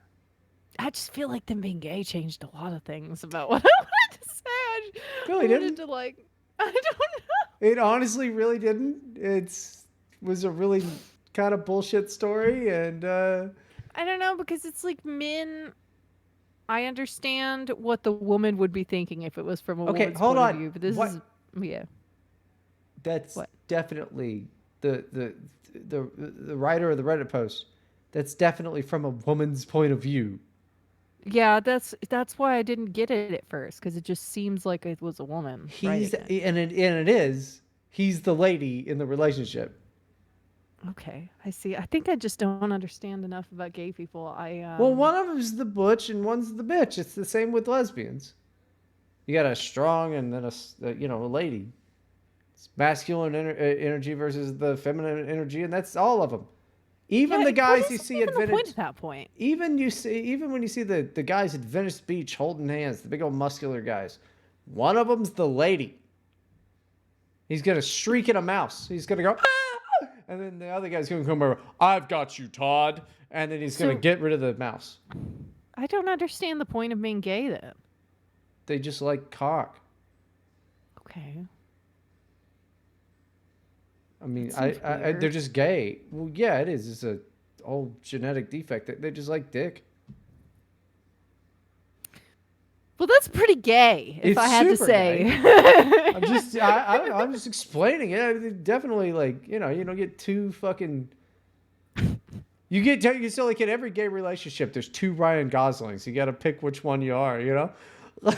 I just feel like them being gay changed a lot of things about what I wanted to say. really I wanted didn't. to I don't know. It honestly really didn't. Was a really kind of bullshit story, and I don't know because it's like men. I understand what the woman would be thinking if it was from a okay, woman's hold point on. of view, but this What? is yeah. That's What? definitely the writer of the Reddit post. That's definitely from a woman's point of view. Yeah, that's why I didn't get it at first because it just seems like it was a woman He's writing it. and it is. He's the lady in the relationship. Okay, I see. I think I just don't understand enough about gay people. Well, one of them's the butch and one's the bitch. It's the same with lesbians. You got a strong and then a lady. It's masculine energy versus the feminine energy, and that's all of them. Even yeah, the guys what you is see even at the point Venice, at that point? even when you see the guys at Venice Beach holding hands, the big old muscular guys, One of them's the lady. He's gonna shriek at a mouse. He's gonna go, ah! And then the other guy's gonna come over. I've got you, Todd. And then he's gonna get rid of the mouse. I don't understand the point of being gay then. They just like cock. Okay. I mean, That seems they're weird. just gay. Well, yeah, it is. It's a old genetic defect. They just like dick. Well, that's pretty gay, if It's I had to super say. I don't know. I'm just explaining it. Definitely, like, you don't get two fucking. You so like in every gay relationship, there's two Ryan Goslings. You got to pick which one you are. Oh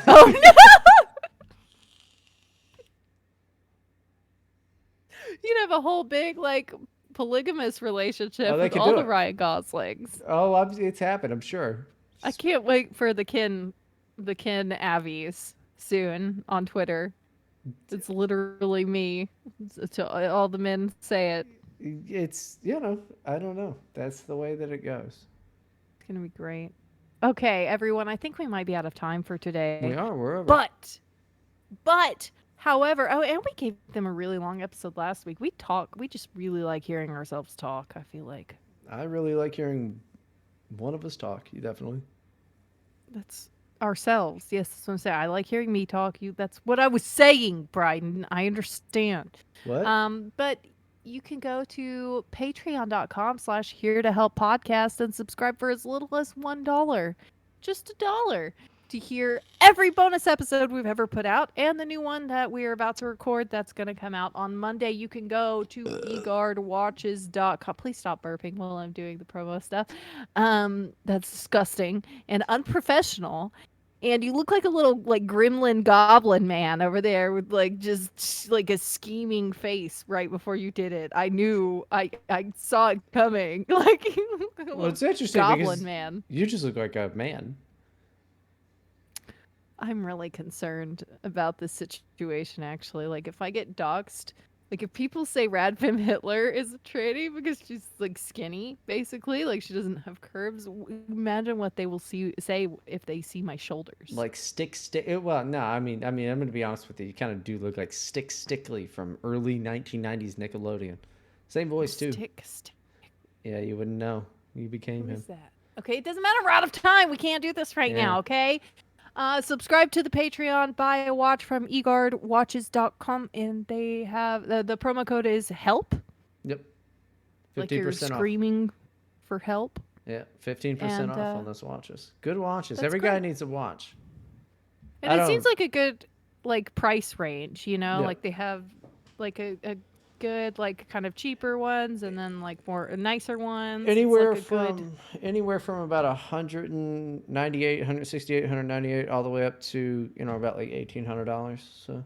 no! You'd have a whole big like polygamous relationship Oh, they with could all do the it. Ryan Goslings. Oh, it's happened. I'm sure. I can't wait for the kin Avies soon on Twitter. It's literally me. All the men say it. It's I don't know. That's the way that it goes. It's gonna be great. Okay, everyone. I think we might be out of time for today. We're over. But, however, oh, and we gave them a really long episode last week. We just really like hearing ourselves talk, I feel like. I really like hearing one of us talk. You definitely. That's ourselves. Yes, that's what I'm saying. I like hearing me talk. That's what I was saying, Bryden. I understand. What? But you can go to patreon.com/ here to help podcast and subscribe for as little as $1. Just $1 to hear every bonus episode we've ever put out and the new one that we are about to record that's going to come out on Monday. You can go to eguardwatches.com. Please stop burping while I'm doing the promo stuff. That's disgusting and unprofessional. And you look like a little like gremlin goblin man over there with like just like a scheming face right before you did it. I knew I saw it coming. Like Well, it's interesting goblin because man. you just look like a man. I'm really concerned about this situation actually. Like if I get doxxed, like if people say Radfem Hitler is a tranny because she's like skinny, basically, like she doesn't have curves, imagine what they will say if they see my shoulders. Like stick. Well, no, I'm going to be honest with you. You kind of do look like Stickly from early 1990s Nickelodeon. Same voice too. Stick. Yeah, you wouldn't know. You became Who him. is that? Okay, it doesn't matter. We're out of time. We can't do this right now, okay? Subscribe to the Patreon, buy a watch from eguardwatches.com, and they have the promo code is HELP. Yep. 15% Like you're off. screaming for help. Yeah, 15% off on those watches. Good watches. Every great. guy needs a watch. And it seems like a good like price range, Yeah. Like they have like a good like kind of cheaper ones and then like more nicer ones. Anywhere It's like from anywhere from about 198, 168, 198 all the way up to, about like $1,800. So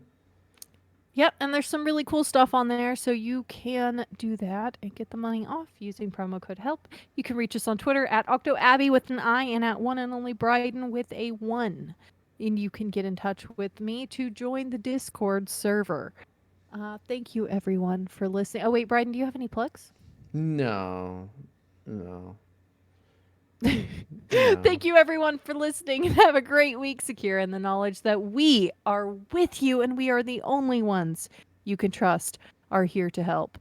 Yep, and there's some really cool stuff on there, so you can do that and get the money off using promo code HELP. You can reach us on Twitter at OctoAbby with an I and at one and only Bryden with a 1. And you can get in touch with me to join the Discord server. Thank you, everyone, for listening. Oh, wait, Bryden, do you have any plugs? no. Thank you, everyone, for listening, and have a great week, secure in the knowledge that we are with you and we are the only ones you can trust are here to help.